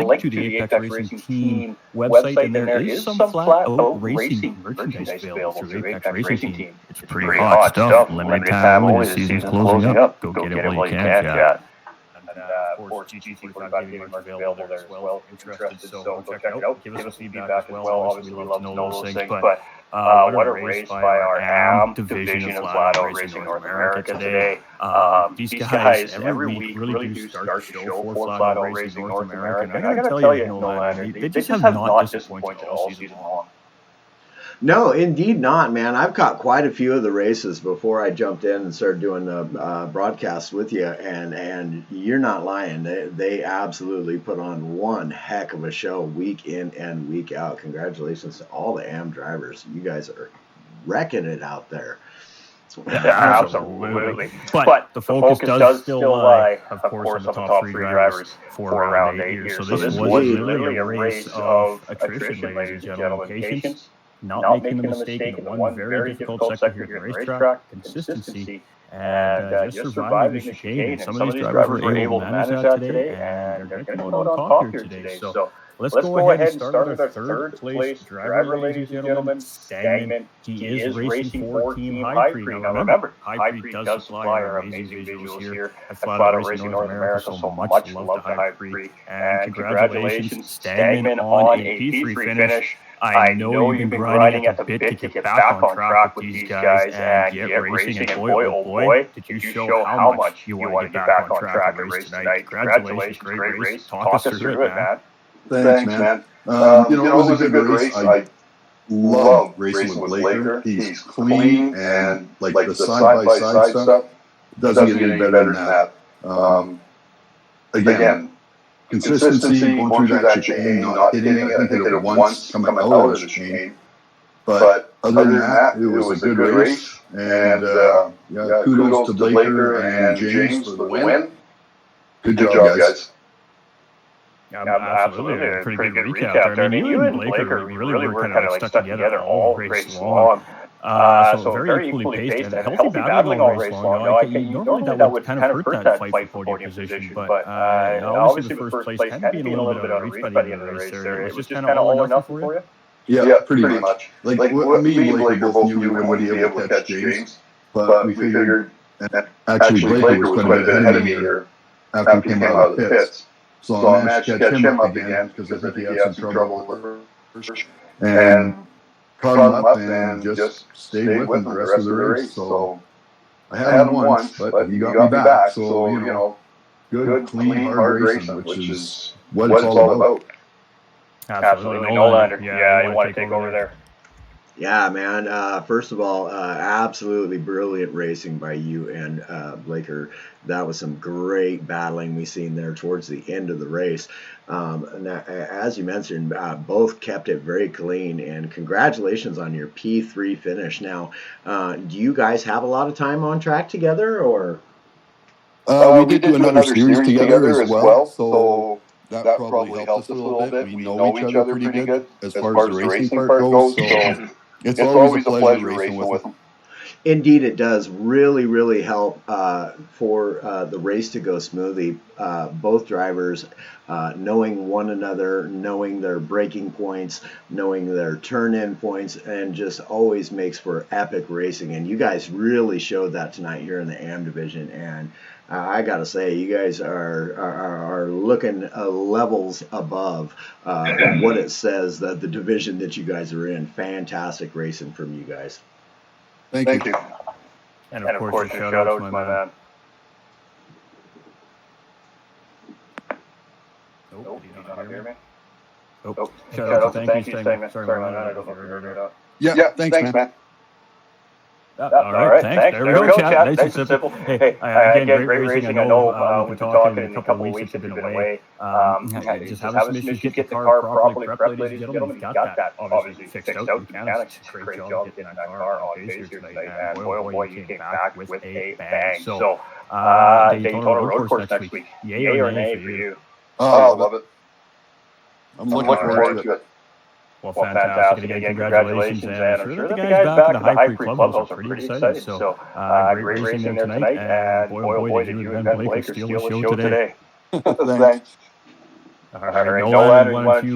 link to the Apex Racing Team website, and there is some Flat Out Racing merchandise available through Apex Racing Team. It's pretty hot stuff. Limited time only. The season's closing up. Go get it while you can, chat. Of course, GT45 Gaming is available there as well. Interested, so go check it out. Give us some feedback as well. Obviously, we love to know those things. But what a race by our AM division of Flat Out Racing North America today. These guys every week really do start the show for Flat Out Racing North America. And I gotta tell you, Nolan, they just have not disappointed all season long. No, indeed not, man. I've caught quite a few of the races before I jumped in and started doing the broadcast with you, and you're not lying. They absolutely put on one heck of a show week in and week out. Congratulations to all the AM drivers. You guys are wrecking it out there. Yeah, absolutely. But the focus does still lie, of course, on the top 3 drivers for round 8 here. So this was literally a race of attrition, ladies and gentlemen. Patience. Not making a mistake in the one very difficult sector here at the racetrack, consistency, and just surviving the chicane. And some of these drivers were able to manage that today, and they're going to come out on top here today. So let's go ahead and start with our third place driver, ladies and gentlemen, Stagnant. He is racing for Team High Pre. Now remember, High Pre does supply our amazing visuals here at Flat Out Racing North America, so much love to High Pre. And congratulations, Stagnant, on a P3 finish. I know you've been grinding at the bit to get back on track with these guys and get racing. And boy, oh boy, did you show how much you want to get back on track and race tonight. Congratulations, great race. Talk us through it, man. Thanks, man. It was a good race. I love racing with Blaker. He's clean, and like the side-by-side stuff doesn't get any better than that. Again, consistency, going through that chain, not hitting it. I think hit it once coming out of the chain. But other than that, it was a good race. And kudos to Blaker and James for the win. Good job, guys. Absolutely. A pretty good recap there. I mean, you and Blaker really were kind of like stuck together all race long. So very equally paced and healthy battling all race long. Normally that would kind of hurt that fight for podium position, but obviously the first place kind of being a little bit out of reach by the end of the race there. It was just kind of all or nothing for you? Yeah, pretty much. Like me and Blaker both knew we wouldn't be able to catch James, but we figured actually Blaker was quite a bit ahead of me here after he came out of the pits. So I managed to catch him up again because I think he had some trouble with first. And caught him up and just stayed with him the rest of the race. So I had him once, but he got me back. So, good, clean, hard racing, which is what it's all about. Absolutely. Nolander. Yeah, you want to take over there. Yeah, man. First of all, absolutely brilliant racing by you and Blaker. That was some great battling we seen there towards the end of the race. And as you mentioned, both kept it very clean, and congratulations on your P3 finish. Now, do you guys have a lot of time on track together, or? We did do another series together as well, so that probably helped us a little bit. We know each other pretty good as far as the racing part goes, so it's always a pleasure racing with them. Indeed, it does really, really help for the race to go smoothly. Both drivers knowing one another, knowing their braking points, knowing their turn-in points, and just always makes for epic racing. And you guys really showed that tonight here in the AM division. And I gotta say, you guys are looking levels above what it says that the division that you guys are in. Fantastic racing from you guys. Thank you. And of course, shout out to my man. Nope, you don't hear me? Oh, shout out to thank you, Stegman. Sorry, man, I don't know if you heard it. Yeah, thanks, man. All right, thanks. There we go, chat. Nice and simple. Hey, again, great racing. I know we've been talking in a couple of weeks, it's been away. Just having some issues, get the car properly prepped, ladies and gentlemen. We've got that obviously fixed out. The mechanics, great job getting that car on pace here tonight. And boy, oh boy, you came back with a bang. So, Daytona Road Course next week. Yay or nay for you? Oh, I love it. I'm looking forward to it. Well, fantastic. Again, congratulations. And I'm sure the guys back in the High Creek Clubhouse are pretty excited. So, great racing there tonight. And boy, oh boy, did you and Ben Blake steal the show today. Thanks. All right, Nolan, why don't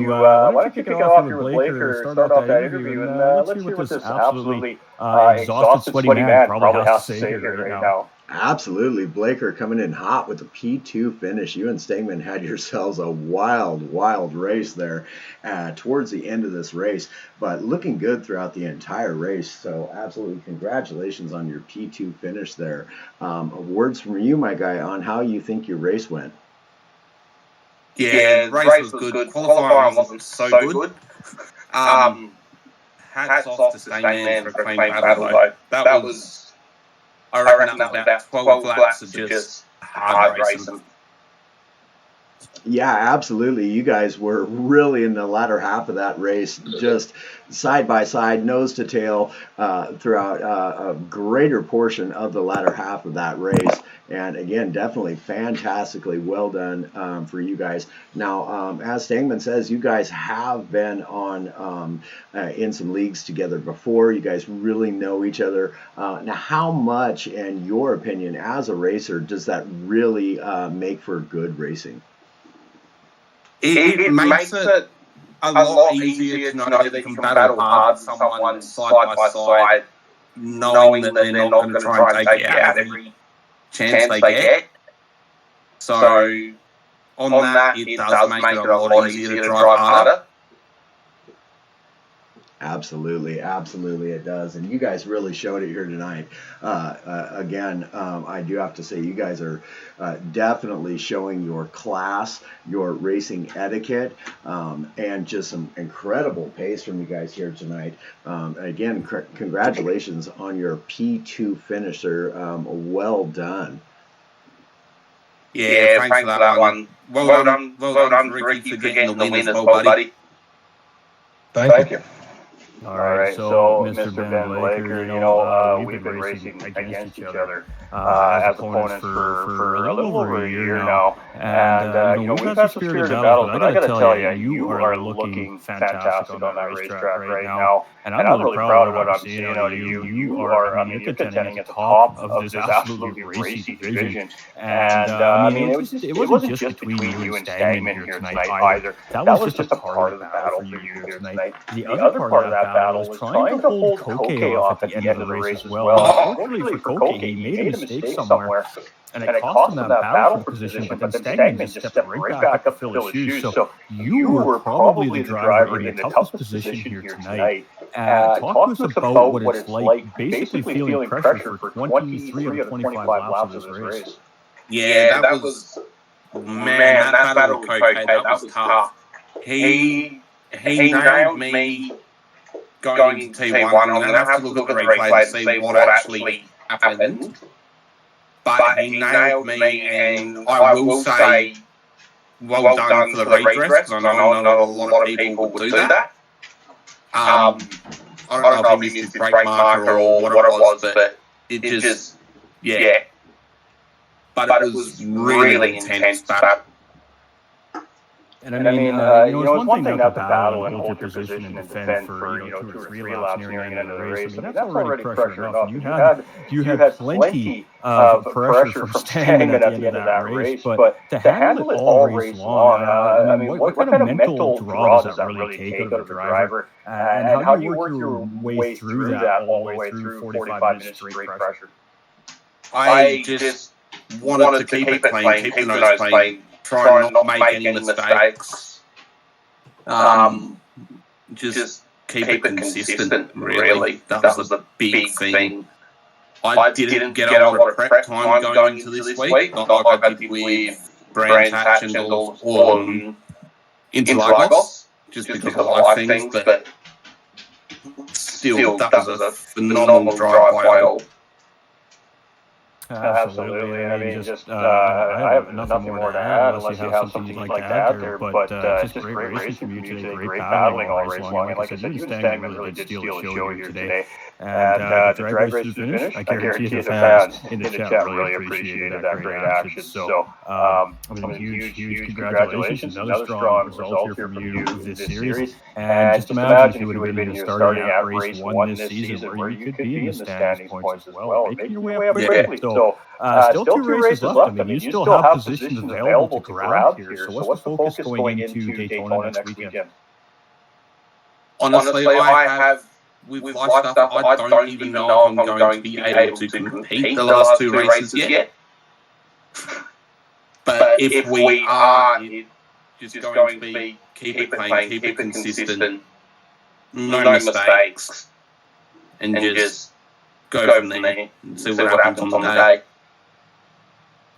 you kick it off here with Blaker, start off that interview, and let's see what this absolutely exhausted, sweaty man probably has to say here right now. Absolutely. Blaker coming in hot with a P2 finish. You and Stegman had yourselves a wild race there towards the end of this race, but looking good throughout the entire race. So absolutely congratulations on your P2 finish there. Words from you, my guy, on how you think your race went. Yeah, the race was good. Qualifying wasn't so good. Hats off to Stegman for a clean battle, though. That was... I reckon that was about 12 laps of just hard racing. Yeah, absolutely. You guys were really in the latter half of that race, just side by side, nose to tail throughout a greater portion of the latter half of that race. And again, definitely fantastically well done for you guys. Now, as Stegman says, you guys have been on in some leagues together before. You guys really know each other. Now, how much, in your opinion, as a racer, does that really make for good racing? It makes it a lot easier to know that you can battle hard with someone side by side, knowing that they're not going to try and take you out every chance they get. So, on that, it does make it a lot easier to drive harder. Absolutely, absolutely, it does, and you guys really showed it here tonight. Again, I do have to say, you guys are definitely showing your class, your racing etiquette, and just some incredible pace from you guys here tonight. Again, congratulations on your P2 finisher. Well done. Yeah, thanks for that one. Well done, Ricky, for getting the win as well, buddy. Thank you. All right, so Mr. Ben Blaker, we've been racing against each other as opponents for a little over a year now, and we've had some spirited battles. But I got to tell you, you are looking fantastic on that racetrack right now, and I'm really proud of what I'm seeing out of you. You are, you're contending at the top of this absolutely racy division, and it wasn't just between you and Stagman here tonight either. That was just a part of the battle for you here tonight. The other part of that battle was trying to hold Koke off at the end of the race as well. Unfortunately for Koke, he made a mistake somewhere, and it cost him that battle for position, but then Stagman just stepped right back up to fill his shoes. So you were probably the driver in the toughest position here tonight. Talk to us about what it's like basically feeling pressure for 23 of the 25 laps of this race. Yeah, that was... Man, that battle with Koke, that was tough. He nailed me going into T1. I'm going to have to look at the replay to see what actually happened. But he nailed me, and I will say, well done for the redress, because I know not a lot of people would do that. I don't know if he missed his brake marker or what it was, but it just, yeah. But it was really intense battle. And I mean, it's one thing not to battle and hold your position and defend for 2 or 3 laps nearing the end of the race. I mean, that's already pressure enough. You had plenty of pressure from Stagman at the end of that race, but to handle it all race long, I mean, what kind of mental draw does that really take out of a driver? And how do you work your way through that all the way through 45 minutes straight pressure? I just wanted to keep it clean, keep the nose clean. Try and not make any mistakes. Just keep it consistent, really. That was the big thing. I didn't get a lot of prep time going into this week, not like I did with Brands Hatch and all into Lagos, just because of life things, but still, that was a phenomenal drive by all. Absolutely. I mean, just I have nothing more to add unless you have something you'd like to add there. But just great racing from you today, great battling all race long. And like I said, you and Stagman really did steal the show here today. And the drag race is finished. I guarantee the fans in the chat really appreciated that great action. So, I mean, huge congratulations. Another strong result here from you this series. And just imagine if you would have been starting at race 1 this season, where you could be in the standings points as well, making your way up quickly. So, still 2 races left. I mean, you still have positions available to grab here. So what's the focus going into Daytona next weekend? Honestly, with life stuff, I don't even know if I'm going to be able to compete the last 2 races yet. But if we are, it's just going to be keep it clean, keep it consistent, no mistakes, and just go from there and see what happens on the day.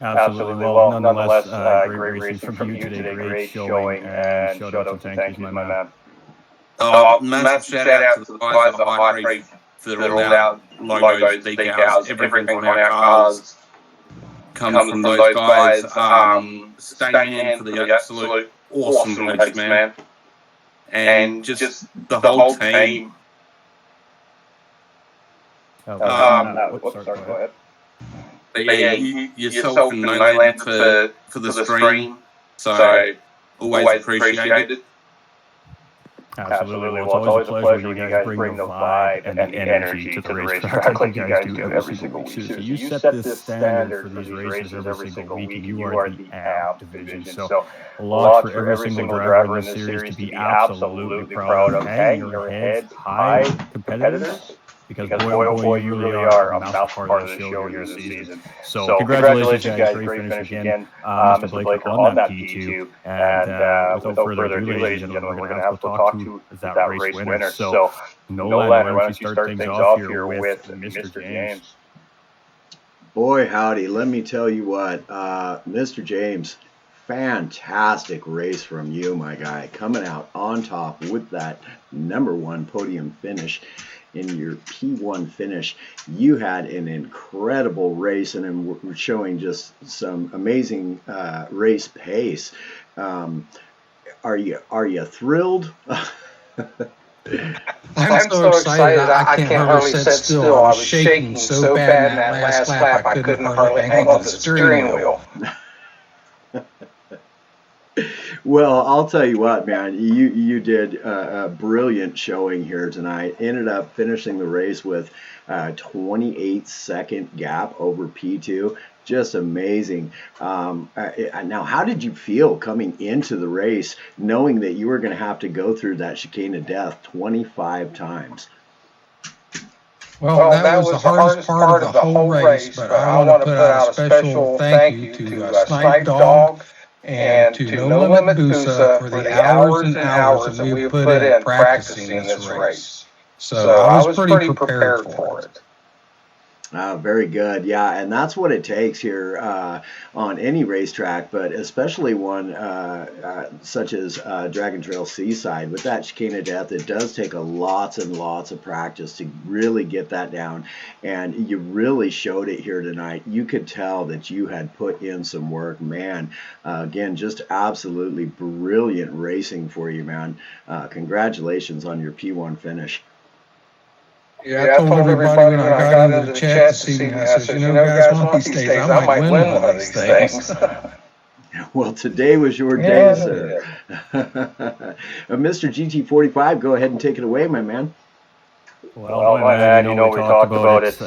Absolutely. Well, nonetheless, great racing from you today. Great showing, and shout out and thank you, my man. Massive shout out to the guys at the High Creek for all our logos, decals, everything on our cars comes from those guys. Staying in for the absolute awesome race, man. And just the whole team. Sorry, go ahead. But yeah, yourself and Noland for the stream. So always appreciated. Absolutely. Well, it's always a pleasure when you guys bring the vibe and the energy to the racetrack like you guys do every single week. So you set this standard for these races every single week, and you are the AMP division. So a lot for every single driver in this series to be absolutely proud of. Hang your heads high, competitors. because boy, oh boy, you really are a mouse part of the show here this season. So congratulations, guys. Great finish again, Mr. Blaker, on that P2. And without further ado, ladies and gentlemen, we're going to have to talk to that race winner. So, Nolan, why don't you start things off here with Mr. James? Boy, howdy, let me tell you what, Mr. James, fantastic race from you, my guy, coming out on top with that #1 podium finish in your P1 finish. You had an incredible race, and we're showing just some amazing race pace. Are you thrilled? I'm so excited, I can't hardly sit still. I was shaking so bad in that last lap, I couldn't hardly hang on to the steering wheel. Well, I'll tell you what, man, you did a brilliant showing here tonight. Ended up finishing the race with a 28-second gap over P2. Just amazing. Now, how did you feel coming into the race, knowing that you were going to have to go through that chicane of death 25 times? Well, that was the hardest part of the whole race, but I want to put out a special thank you to Snipe Dog and to No Limit Boosa for the hours and hours that we put in practicing this race. So I was pretty prepared for it. Very good. Yeah, and that's what it takes here on any racetrack, but especially one such as Dragon Trail Seaside. With that chicane of death, it does take lots and lots of practice to really get that down, and you really showed it here tonight. You could tell that you had put in some work, man. Again, just absolutely brilliant racing for you, man. Congratulations on your P1 finish. Yeah, I told everybody when I got into the chat this evening, I said, you know, guys, one of these days I might win one of these things. Well, today was your day, sir. Mr. GT45, go ahead and take it away, my man. Well, my man, you know, we talked about it in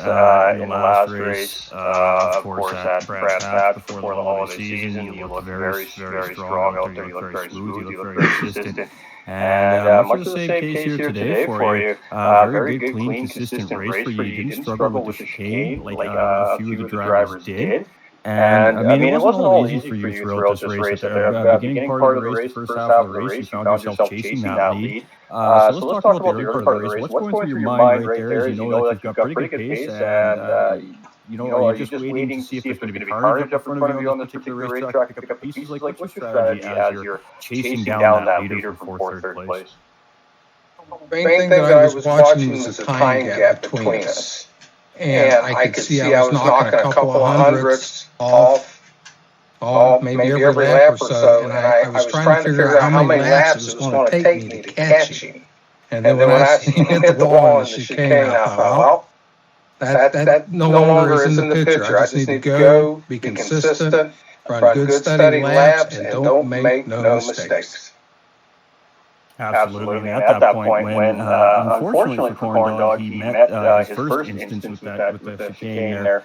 the last race. Of course, at Brad's Patch before the holiday season. You looked very, very strong out there. You looked very smooth. You looked very consistent. And much of the same case here today for you. Very good, clean, consistent race for you. You didn't struggle with the chicane like a few of the drivers did. And I mean, it wasn't all easy for you throughout this race. At the beginning part of the race, the first half of the race, you found yourself chasing that lead. So let's talk about the early part of the race. What's going through your mind right there as you know that you've got pretty good pace, and you know, are you just waiting to see if there's going to be carnage up in front of you on this particular racetrack to pick up pieces? Like, what's your strategy as you're chasing down that leader from fourth, third place? The main thing that I was watching was the time gap between us. And I could see I was knocking a couple of hundredths off, maybe every lap or so. And I was trying to figure out how many laps it was going to take me to catch him. And then when I hit the wall in the chicane, I thought, well, that no longer is in the picture. I just need to go, be consistent, run good steady laps, and don't make no mistakes. Absolutely. And at that point, when unfortunately for Corn Dog, he met his first instance with the chicane there,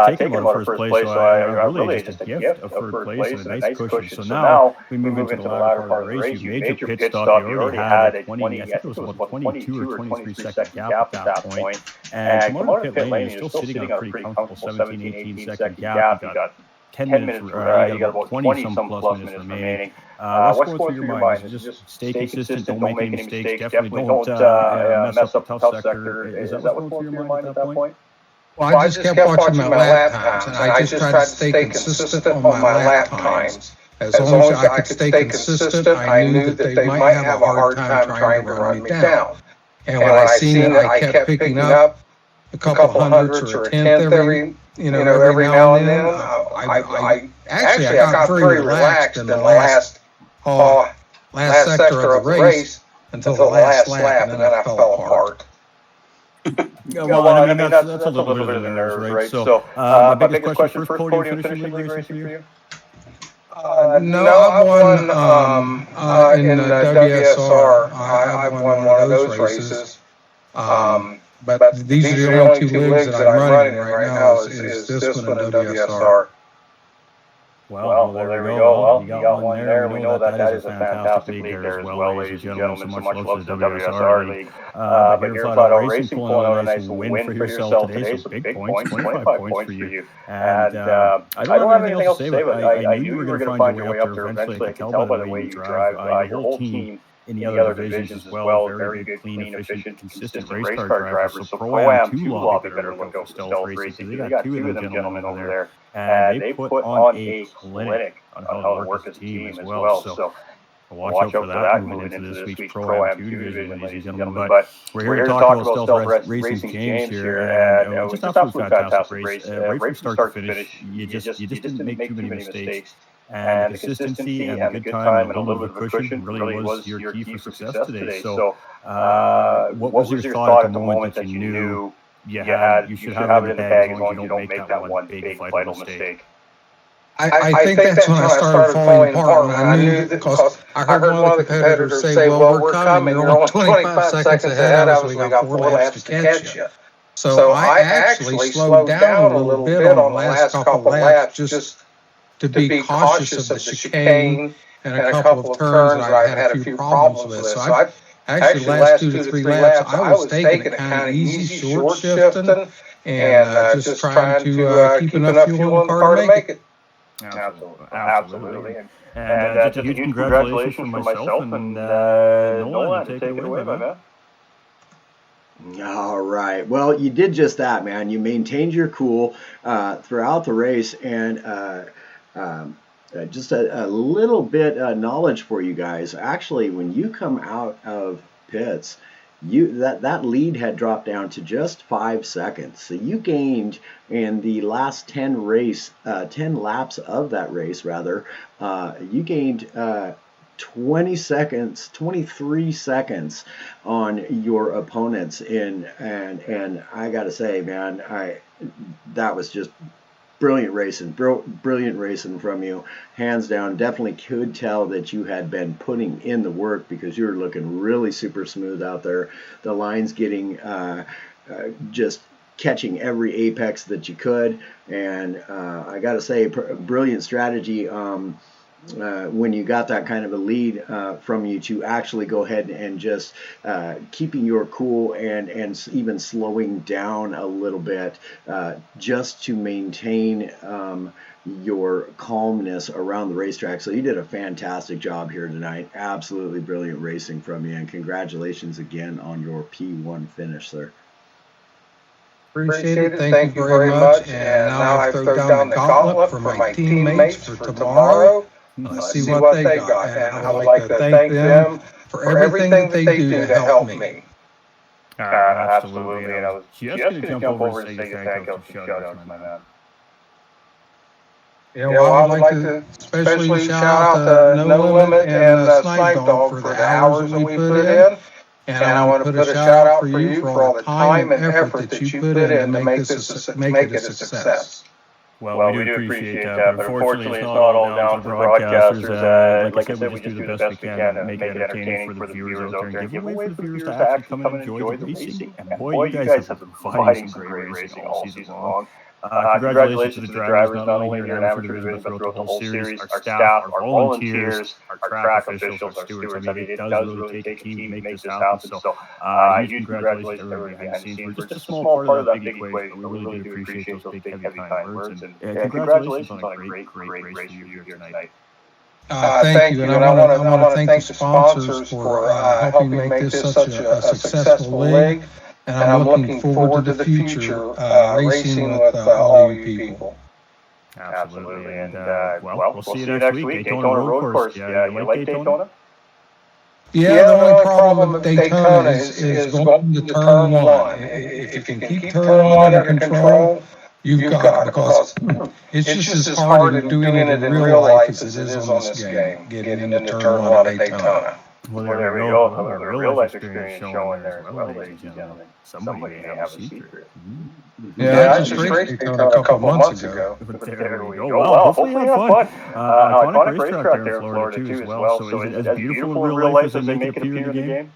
taking him out of first place. So I really just a gift of third place and a nice cushion. So now we move into the latter part of the race. You made your pit stop. You already had a 20, I think it was about 22 or 23 second gap at that point. And come out of pit lane, you're still sitting on a pretty comfortable 17, 18 second gap. You got 10 minutes, you got about 20 some plus minutes remaining. What's going through your mind? Just stay consistent, don't make any mistakes, definitely don't mess up the tough sector. Is that what's going through your mind at that point? Well, I just kept watching my lap times, and I just tried to stay consistent on my lap times. As long as I could stay consistent, I knew that they might have a hard time trying to run me down. And when I seen that I kept picking up a couple hundredths or a tenth every now and then, I got very relaxed in the last sector of the race until the last lap, and then I fell apart. Well, I mean, that's a little bit of the nerves, right? So, my biggest question, first podium finishing league race for you? No, I won in the WSR. I won one of those races. But these are the only two leagues that I'm running right now is this one and WSR. Well, there we go. Well, you got one there. We know that is a fantastic league there as well, ladies and gentlemen. So much love to the WSR League. But here, Flat Out Racing pulling out a nice win for yourself today. So big points, 25 points for you. And I don't have anything else to say, but I knew you were going to find your way up there eventually. I can tell by the way you drive. Your whole team in the other divisions as well, very good, clean, efficient, consistent race car drivers. So Pro-Am, two lobby better look out for Stealth Racing. They got two of them gentlemen over there. And they put on a clinic on how to work as a team as well. So watch out for that moving into this week's Pro-Am 2 division, ladies and gentlemen. But we're here to talk about Stealth Racing James here. And it was just absolutely fantastic race. Right from start to finish, you just didn't make too many mistakes. And the consistency and the good time and a little bit of a cushion really was your key for success today. So what was your thought at the moment that you knew you should have it in the bag as long as you don't make that one big vital mistake? I think that's when I started falling apart. And I knew that because I heard one of the competitors say, well, we're coming. You're only 25 seconds ahead of us. We got 4 laps to catch you. So I actually slowed down a little bit on the last couple laps just to be cautious of the chicane and a couple of turns that I had a few problems with. So I actually, last 2 to 3 laps, I was taking it kind of easy, short shifting, and just trying to keep enough fuel in the car to make it. Absolutely. And just a huge congratulations from myself and Nolan, take it away, my man. All right. Well, you did just that, man. You maintained your cool throughout the race, and just a little bit knowledge for you guys. Actually, when you come out of pits, that lead had dropped down to just 5 seconds. So you gained in the last 10 laps of that race, rather. You gained 23 seconds on your opponents and I gotta say, man, that was just brilliant racing from you, hands down. Definitely could tell that you had been putting in the work because you were looking really super smooth out there. The lines getting just catching every apex that you could, and I gotta say, brilliant strategy when you got that kind of a lead from you to actually go ahead and just keeping your cool and even slowing down a little bit just to maintain your calmness around the racetrack. So you did a fantastic job here tonight. Absolutely brilliant racing from you, and congratulations again on your P1 finish, sir. Appreciate it. Thank you very much. And now I throw down the gauntlet for my teammates for tomorrow. Let's see what they got. And I would like to thank them for everything that they do to help me. Absolutely. And I was just going to jump over and say thank you to shout-outs, my man. I would like to especially shout out to No Limit and Snipe Dog for the hours that we put in. And I want to put a shout out for you for all the time and effort that you put in to make it a success. Well, we do appreciate that, but unfortunately it's not all down to the broadcasters. Like I said, we just do the best we can to make it entertaining for the viewers out there and give a way for the viewers to actually come and enjoy the racing. And boy, you guys have been providing some great racing all season long. Congratulations to the drivers, not only here in amateur division, but throughout the whole series. Our staff, our volunteers, our track officials, our stewards. I mean, it does really take a team to make this happen. So, huge congratulations to everybody behind the scenes. We're just a small part of that big equation, but we really do appreciate those big, heavy, kind words. And congratulations on a great race for you here tonight. Thank you, and I want to thank the sponsors for helping make this such a successful league. And I'm looking forward to the future racing with all you people. Absolutely. And, well, we'll see you next week. Daytona Road Course. Yeah, you like Daytona? Yeah, the only problem with Daytona is going to turn 1. If you can keep turn 1 under control, you've got it, because it's just as hard in doing it in real life as it is on this game, getting into turn 1 at Daytona. Well, there we go. A real life experience showing there as well, ladies and gentlemen. Somebody may have a secret. Yeah, I just raced Daytona a couple months ago. There we go. Well, hopefully you have fun. Iconic racetrack there in Florida too as well. So is it as beautiful in real life as they make it appear in the game?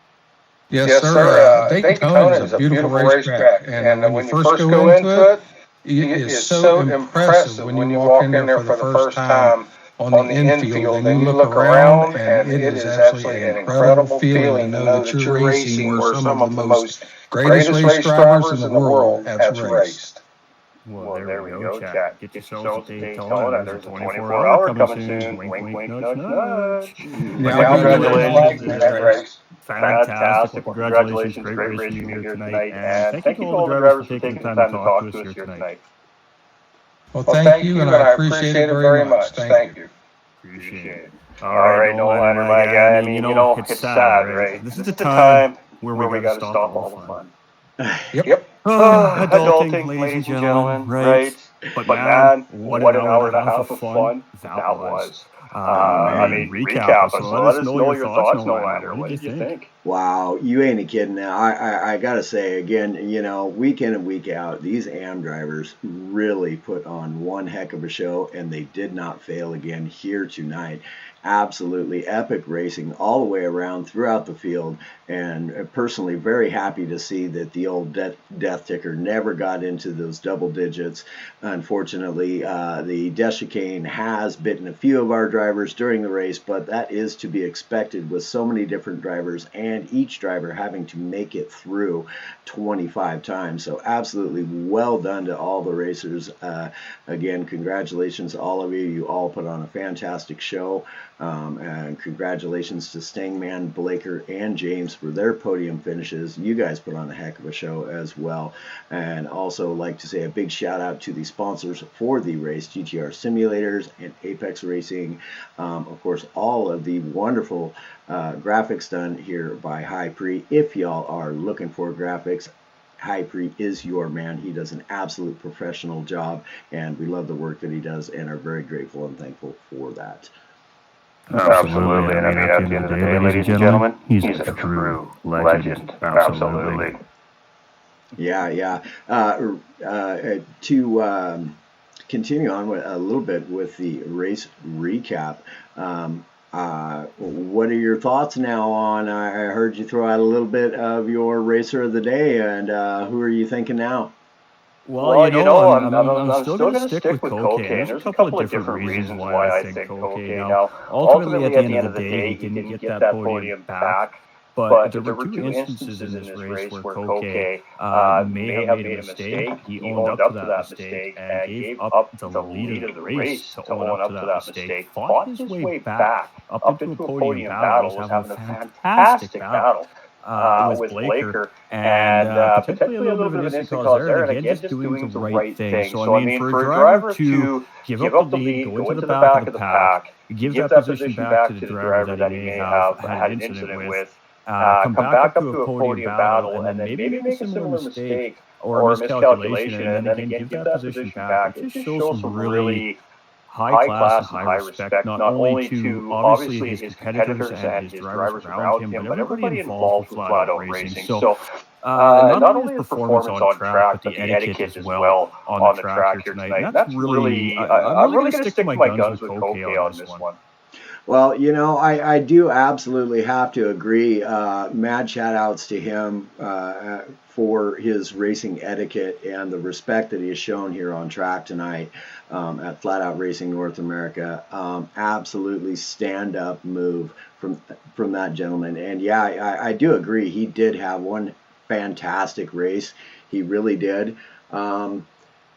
Yes, sir. Daytona is a beautiful racetrack. And when you first go into it, It is so impressive when you walk in there for the first time on the infield and you look around, and it is actually an incredible feeling to know that you're racing where some of the most greatest race drivers in the world have raced. Well, there we go, chat. Get yourselves a Daytona. There's a 24-hour coming soon. Wink, wink, nudge, nudge. Yeah, Congratulations on that race. Fantastic. Well, congratulations. Great racing you here tonight. And thank you to all the drivers for taking the time to talk to us here tonight. Well, thank you, and I appreciate it very much. Thank you. Appreciate it. All right, Nolan, my guy. I mean, it's sad, right? This is the time where we got to stop all the fun. Yep. Adulting, ladies and gentlemen, right? But man, what an hour and a half of fun that was. I mean, recap us. So let us know your thoughts, Nolan. What did you think? Wow, you ain't a kid now. I gotta say again, week in and week out, these AM drivers really put on one heck of a show, and they did not fail again here tonight. Absolutely epic racing all the way around throughout the field, and personally very happy to see that the old death ticker never got into those double digits. Unfortunately, the death chicane has bitten a few of our drivers during the race, but that is to be expected with so many different drivers and each driver having to make it through 25 times. So absolutely well done to all the racers. Again, congratulations to all of you. You all put on a fantastic show. And congratulations to Stingman, Blaker, and James for their podium finishes. You guys put on a heck of a show as well. And also like to say a big shout out to the sponsors for the race, GTR Simulators and Apex Racing. Of course, all of the wonderful graphics done here by High Pre. If y'all are looking for graphics, High Pre is your man. He does an absolute professional job, and we love the work that he does and are very grateful and thankful for that. Absolutely. And I mean, at the end of the day, ladies and gentlemen, he's a true legend. Absolutely. Yeah. To continue on with a little bit with the race recap, what are your thoughts now on, I heard you throw out a little bit of your racer of the day, and who are you thinking now? Well, I'm still going to stick with cocaine. There's a couple of different reasons why I think cocaine. Now, ultimately, at the end of the day, he didn't get that podium back. But there were two instances in this race where cocaine may have made a mistake. He owned up to that mistake and gave up the lead of the race to own up to that mistake. Fought his way back up into a podium battle. Was having a fantastic battle with Blaker, and potentially a little bit of an instant cause there, and again, just doing the right thing. So, I mean, for a driver to give up the lead, go into the back of the pack, give that position back to the driver that he may have had an incident with, come back up to a podium battle, and then maybe make a similar mistake or a miscalculation, and then again, give that position back. It just shows some really high class and high respect, not only to obviously his competitors and his drivers around him, but everybody involved with flat out racing. So not only his performance on track, but the etiquette as well on the track here tonight. And that's really, I'm really going to stick to my guns with Koke on this one. Well, I do absolutely have to agree. Mad shout outs to him for his racing etiquette and the respect that he has shown here on track tonight at Flat Out Racing North America. Absolutely stand up move from that gentleman. And yeah, I do agree. He did have one fantastic race. He really did.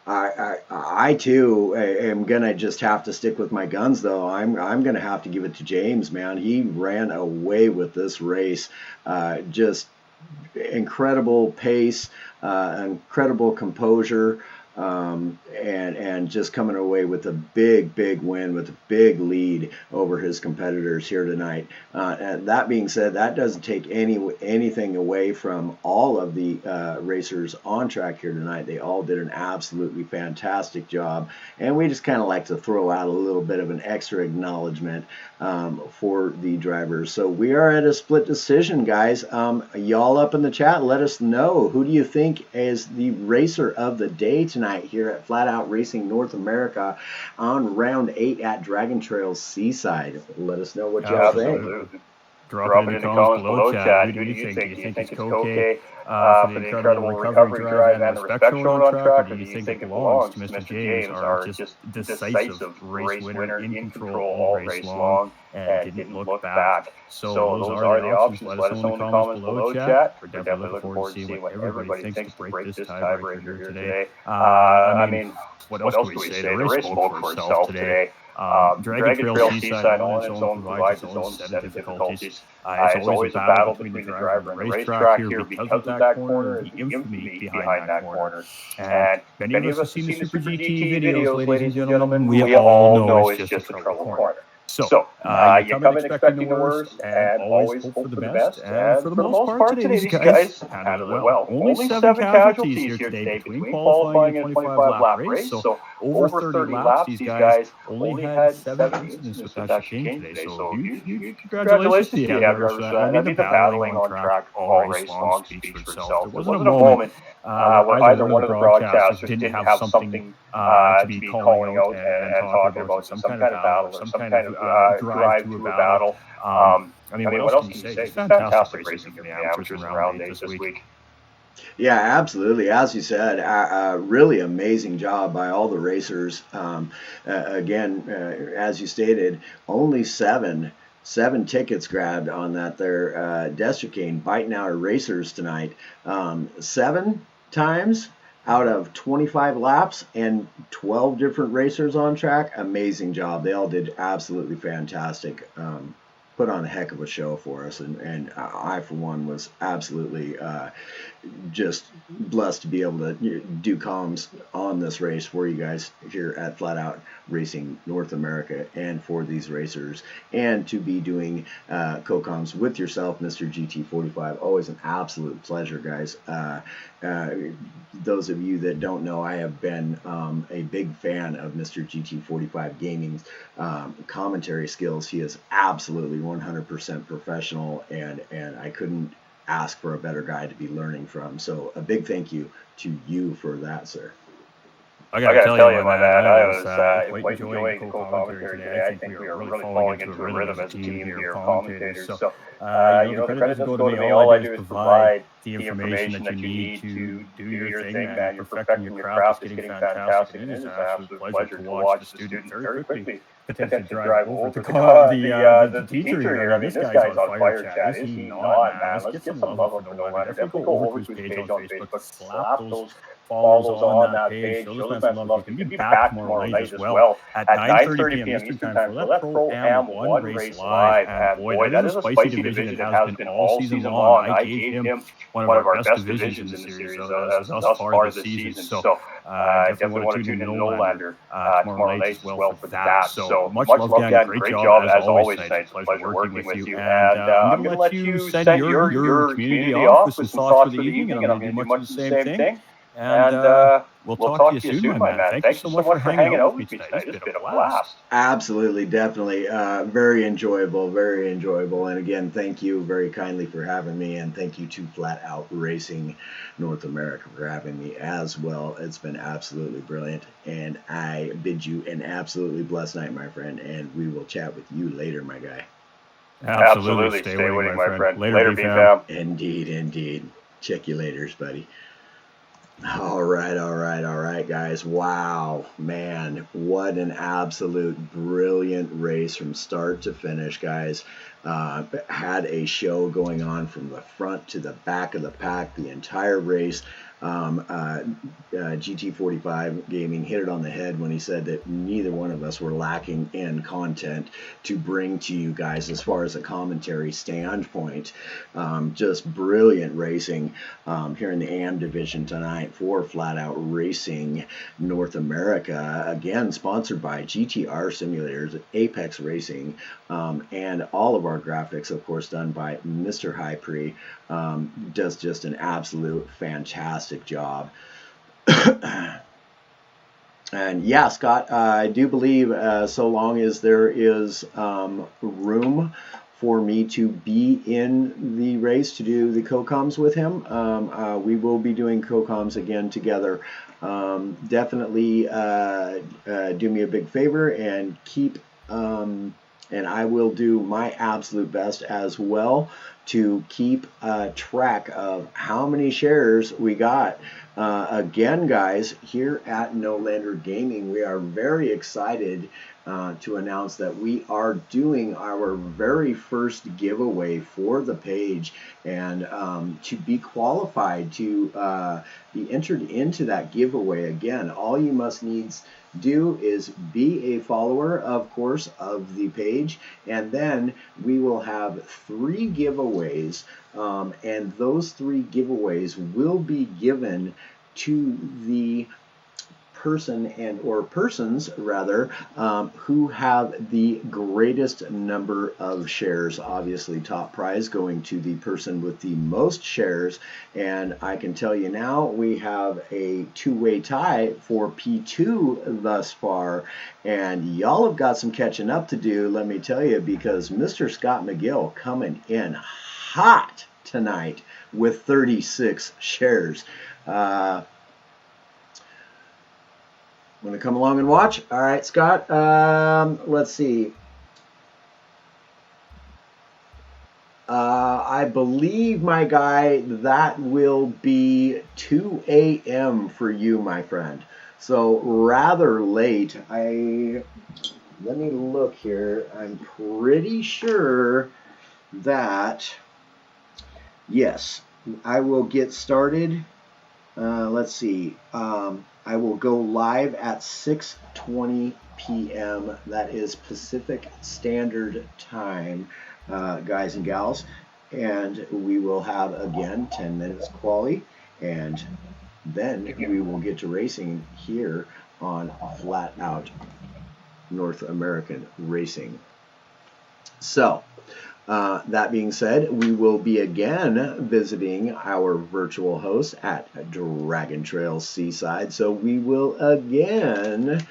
I too am gonna just have to stick with my guns, though. I'm gonna have to give it to James, man. He ran away with this race. Just incredible pace, incredible composure, and just coming away with a big win with a big lead over his competitors here tonight. And that being said, that doesn't take anything away from all of the racers on track here tonight. They all did an absolutely fantastic job, and we just kind of like to throw out a little bit of an extra acknowledgement for the drivers. So we are at a split decision, guys. Y'all up in the chat, let us know, who do you think is the racer of the day tonight here at Flat Out Racing North America on round 8 at Dragon Trail Seaside? Let us know what y'all think. Drop it in the comments below, chat. Who do you think? Do you think it's Koke for the incredible recovery drive and the respect shown on track, or do you think it belongs to Mr. James, our just decisive race winner, in control all race long, and didn't look back? So those are the options. Let us know in the comments below, chat. We're definitely looking forward to seeing what everybody thinks to break this tiebreaker here today. I mean, what else do we say? The race spoke for itself today. Dragon Trail Seaside on its own provides its own set of difficulties. It's always a battle between the driver and the racetrack here because of that corner, the infamy behind that corner. And many of us have seen the Super GT videos, ladies and gentlemen. We all know it's just a trouble corner. So, you come in expecting the worst and always hope for the best. And for the most part today, these guys handled it well. Only 7 casualties here today between qualifying and a 25-lap race. So, over 30 laps, these guys only had 7 incidents with that chicane today. So, huge congratulations to you, drivers for that. I mean, the battling on track all race long speaks for itself. There wasn't a moment where either one of the broadcasters didn't have something to be calling out and talking about, some kind of battle, some kind of drive to a battle. I mean, what else can you say? It's fantastic racing from the amateurs in round 8 this week. Yeah, absolutely. As you said, really amazing job by all the racers. Again, as you stated, only seven tickets grabbed on that there Destricane biting our racers tonight. 7 times out of 25 laps and 12 different racers on track. Amazing job. They all did absolutely fantastic. Put on a heck of a show for us, and I for one was absolutely just blessed to be able to do comms on this race for you guys here at Flat Out Racing North America and for these racers, and to be doing co-comms with yourself, Mr. GT45. Always an absolute pleasure, guys. Those of you that don't know, I have been a big fan of Mr. GT45 Gaming's commentary skills. He is absolutely 100% professional, and I couldn't ask for a better guy to be learning from. So a big thank you to you for that, sir. I gotta tell you, my man, I was quite enjoying co-commentary today. I think we are really falling into a rhythm as a team here, commentators. So, the credit doesn't go to me. All I do is provide the information that you need to do your thing, man. You're perfecting your craft. It's getting fantastic. And it is an absolute pleasure to watch the student very quickly potentially drive over the teacher here. I mean, this guy's on fire, chat. Is he not, man? Let's get some love up for No Lander. Definitely go over to his page on Facebook. Slap those follows on that page. Show this man some love. He's going to be back tomorrow night as well at 9:30 p.m. Eastern Time for that Pro-Am 1 race live. And boy, that is a spicy division. It has been all season long. I gave him one of our best divisions in the series thus far this season. So definitely want to tune in to No Lander tomorrow night as well for that. So much love, gang. Great job as always tonight. Pleasure working with you. And I'm going to let you send your community off with some thoughts for the evening, and I'm going to do much of the same thing. And we'll talk to you soon, my man. Thanks so much for hanging out with me tonight. It's been a blast. Absolutely, definitely. Very enjoyable. And again, thank you very kindly for having me, and thank you to Flat Out Racing North America for having me as well. It's been absolutely brilliant, and I bid you an absolutely blessed night, my friend, and we will chat with you later, my guy. Absolutely. Stay winning, my friend. Later, B-Fam. Indeed. Check you later, buddy. All right, guys. Wow, man, what an absolute brilliant race from start to finish, guys. Had a show going on from the front to the back of the pack the entire race. GT45 Gaming hit it on the head when he said that neither one of us were lacking in content to bring to you guys as far as a commentary standpoint. Just brilliant racing here in the AM division tonight for Flat Out Racing North America. Again, sponsored by GTR Simulators, Apex Racing, and all of our graphics, of course, done by Mr. Hypre. Does just an absolute fantastic job. And yeah, Scott, I do believe so long as there is room for me to be in the race to do the co-coms with him, we will be doing co-coms again together. Definitely do me a big favor and keep and I will do my absolute best as well to keep track of how many shares we got. Again, guys, here at No Lander Gaming, we are very excited to announce that we are doing our very first giveaway for the page, and to be qualified to be entered into that giveaway. Again, all you must needs do is be a follower, of course, of the page, and then we will have 3 giveaways, and those 3 giveaways will be given to the person and or persons rather who have the greatest number of shares. Obviously, top prize going to the person with the most shares, and I can tell you now we have a 2-way tie for P2 thus far, and y'all have got some catching up to do, let me tell you, because Mr. Scott McGill coming in hot tonight with 36 shares. Want to come along and watch? All right, Scott. Let's see. I believe, my guy, that will be 2 a.m. for you, my friend. So rather late. Let me look here. I'm pretty sure that, yes, I will get started. Let's see. I will go live at 6:20 p.m. That is Pacific Standard Time, guys and gals. And we will have, again, 10 minutes quali. And then we will get to racing here on Flat Out North American Racing. So, that being said, we will be again visiting our virtual host at Dragon Trail Seaside. So we will again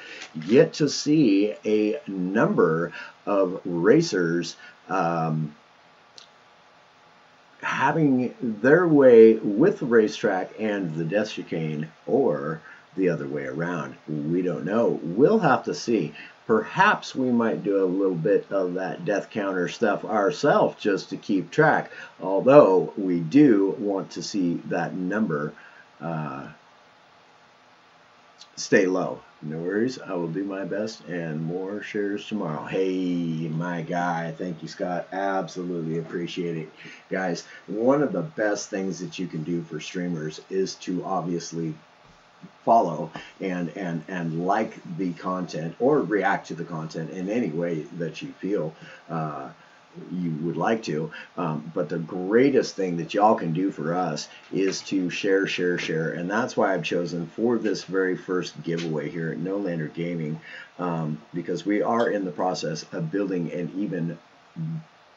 get to see a number of racers having their way with the racetrack and the death chicane, or the other way around. We don't know. We'll have to see. Perhaps we might do a little bit of that death counter stuff ourselves just to keep track, although we do want to see that number stay low. No worries, I will do my best, and more shares tomorrow. Hey, my guy, thank you, Scott. Absolutely appreciate it. Guys, one of the best things that you can do for streamers is to obviously follow and like the content, or react to the content in any way that you feel you would like to. But the greatest thing that y'all can do for us is to share. And that's why I've chosen for this very first giveaway here at No Lander Gaming, because we are in the process of building an even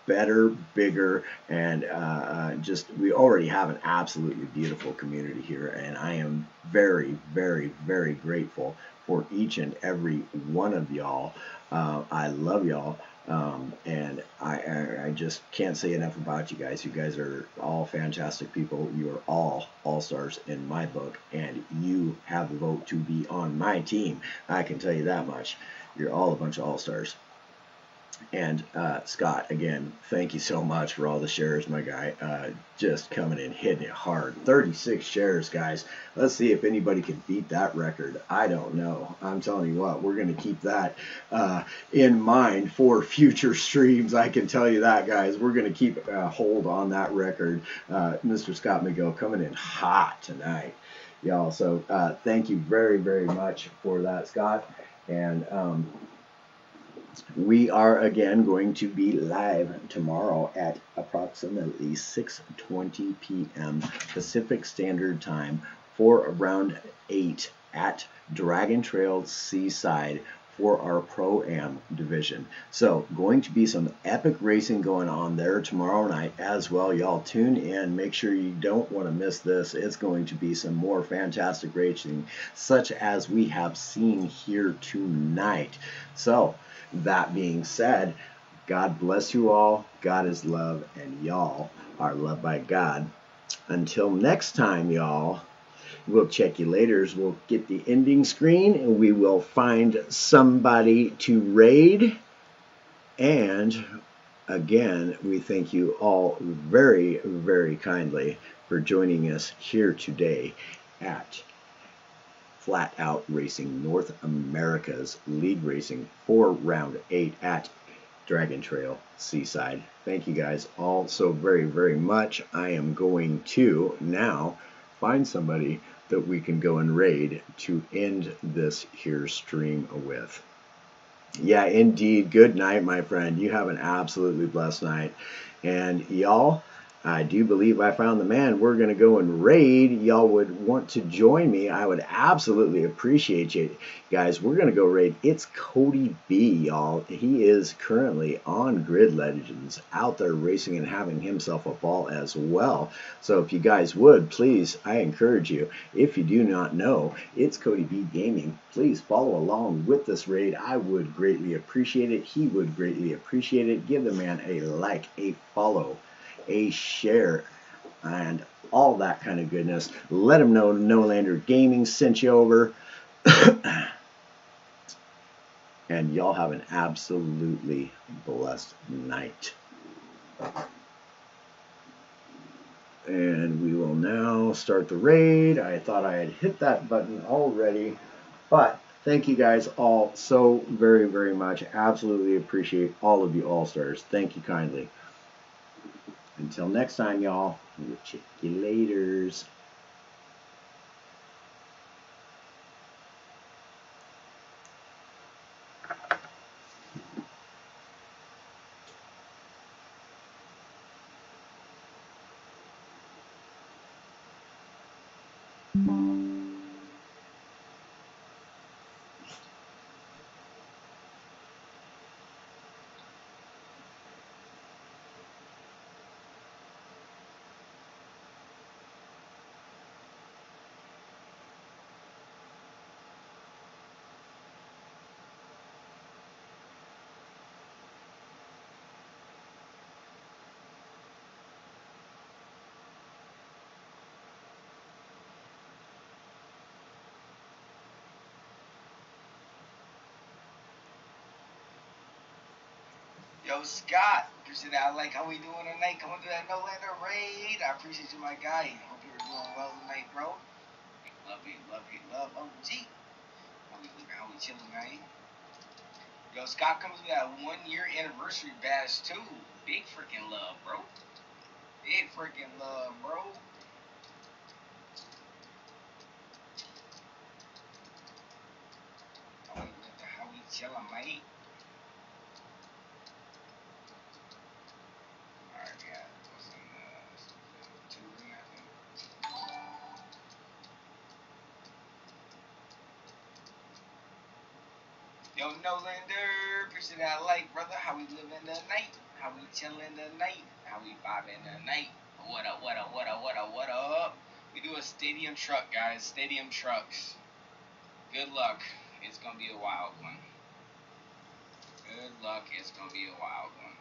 better, bigger, and just, we already have an absolutely beautiful community here, and I am very, very, very grateful for each and every one of y'all. I love y'all, and I just can't say enough about you guys. You guys are all fantastic people. You are all all-stars in my book, and you have the vote to be on my team. I can tell you that much. You're all a bunch of all-stars. And Scott, again, thank you so much for all the shares, my guy. Just coming in, hitting it hard. 36 shares, guys. Let's see if anybody can beat that record. I don't know. I'm telling you what, we're going to keep that in mind for future streams. I can tell you that, guys. We're going to keep a hold on that record. Mr. Scott McGill coming in hot tonight, y'all. So thank you very, very much for that, Scott. And we are again going to be live tomorrow at approximately 6:20 p.m. Pacific Standard Time for round 8 at Dragon Trail Seaside for our Pro-Am division. So going to be some epic racing going on there tomorrow night as well. Y'all tune in. Make sure you don't want to miss this. It's going to be some more fantastic racing such as we have seen here tonight. So that being said, God bless you all. God is love, and y'all are loved by God. Until next time, y'all, we'll check you later. We'll get the ending screen, and we will find somebody to raid. And again, we thank you all very, very kindly for joining us here today at Flat Out Racing, North America's lead racing for round 8 at Dragon Trail Seaside. Thank you guys all so very, very much. I am going to now find somebody that we can go and raid to end this here stream with. Yeah, indeed. Good night, my friend. You have an absolutely blessed night. And y'all, I do believe I found the man. We're going to go and raid. Y'all would want to join me. I would absolutely appreciate you guys. We're going to go raid. It's Cody B, y'all. He is currently on Grid Legends out there racing and having himself a ball as well. So if you guys would, please, I encourage you, if you do not know, it's Cody B Gaming. Please follow along with this raid. I would greatly appreciate it. He would greatly appreciate it. Give the man a like, a follow, a share, and all that kind of goodness. Let him know NoLander Gaming sent you over. And y'all have an absolutely blessed night. And we will now start the raid. I thought I had hit that button already, but thank you guys all so very, very much. Absolutely appreciate all of you all-stars. Thank you kindly. Until next time, y'all. We'll check you laters. Yo, Scott, appreciate that. I like how we doing tonight. Coming to that NoLander raid. I appreciate you, my guy. Hope you're doing well tonight, bro. Love you, love you, love. Oh, gee. How we living? How we chilling, man? Yo, Scott comes with that 1-year anniversary badge, too. Big freaking love, bro. Big freaking love, bro. How we chilling, mate? Yo, NoLander, appreciate that like, brother. How we living the night? How we chilling the night? How we vibing the night? What up, what up, what up, what up, what up? We do a stadium truck, guys. Stadium trucks. Good luck. It's gonna be a wild one. Good luck. It's gonna be a wild one.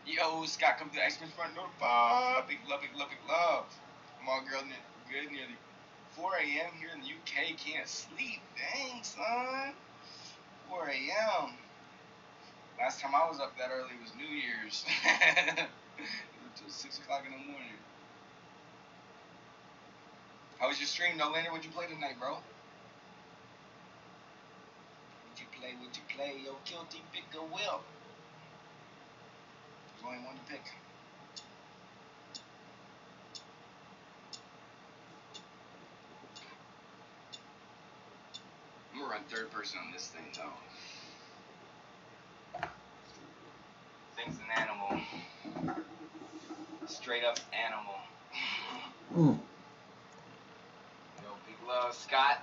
Yo, Scott, come to the X-Men front door. Big love, big love, big love. Come on, girl. Good, nearly 4 a.m. here in the UK. Can't sleep. Dang, son. 4 a.m. Last time I was up that early was New Year's. Until 6 o'clock in the morning. How was your stream, NoLander? What'd you play tonight, bro? What'd you play? Yo, Kilty, pick a will. There's only one to pick. I'm gonna run third person on this thing, though. Thing's an animal. Straight up animal. Yo, big love, Scott.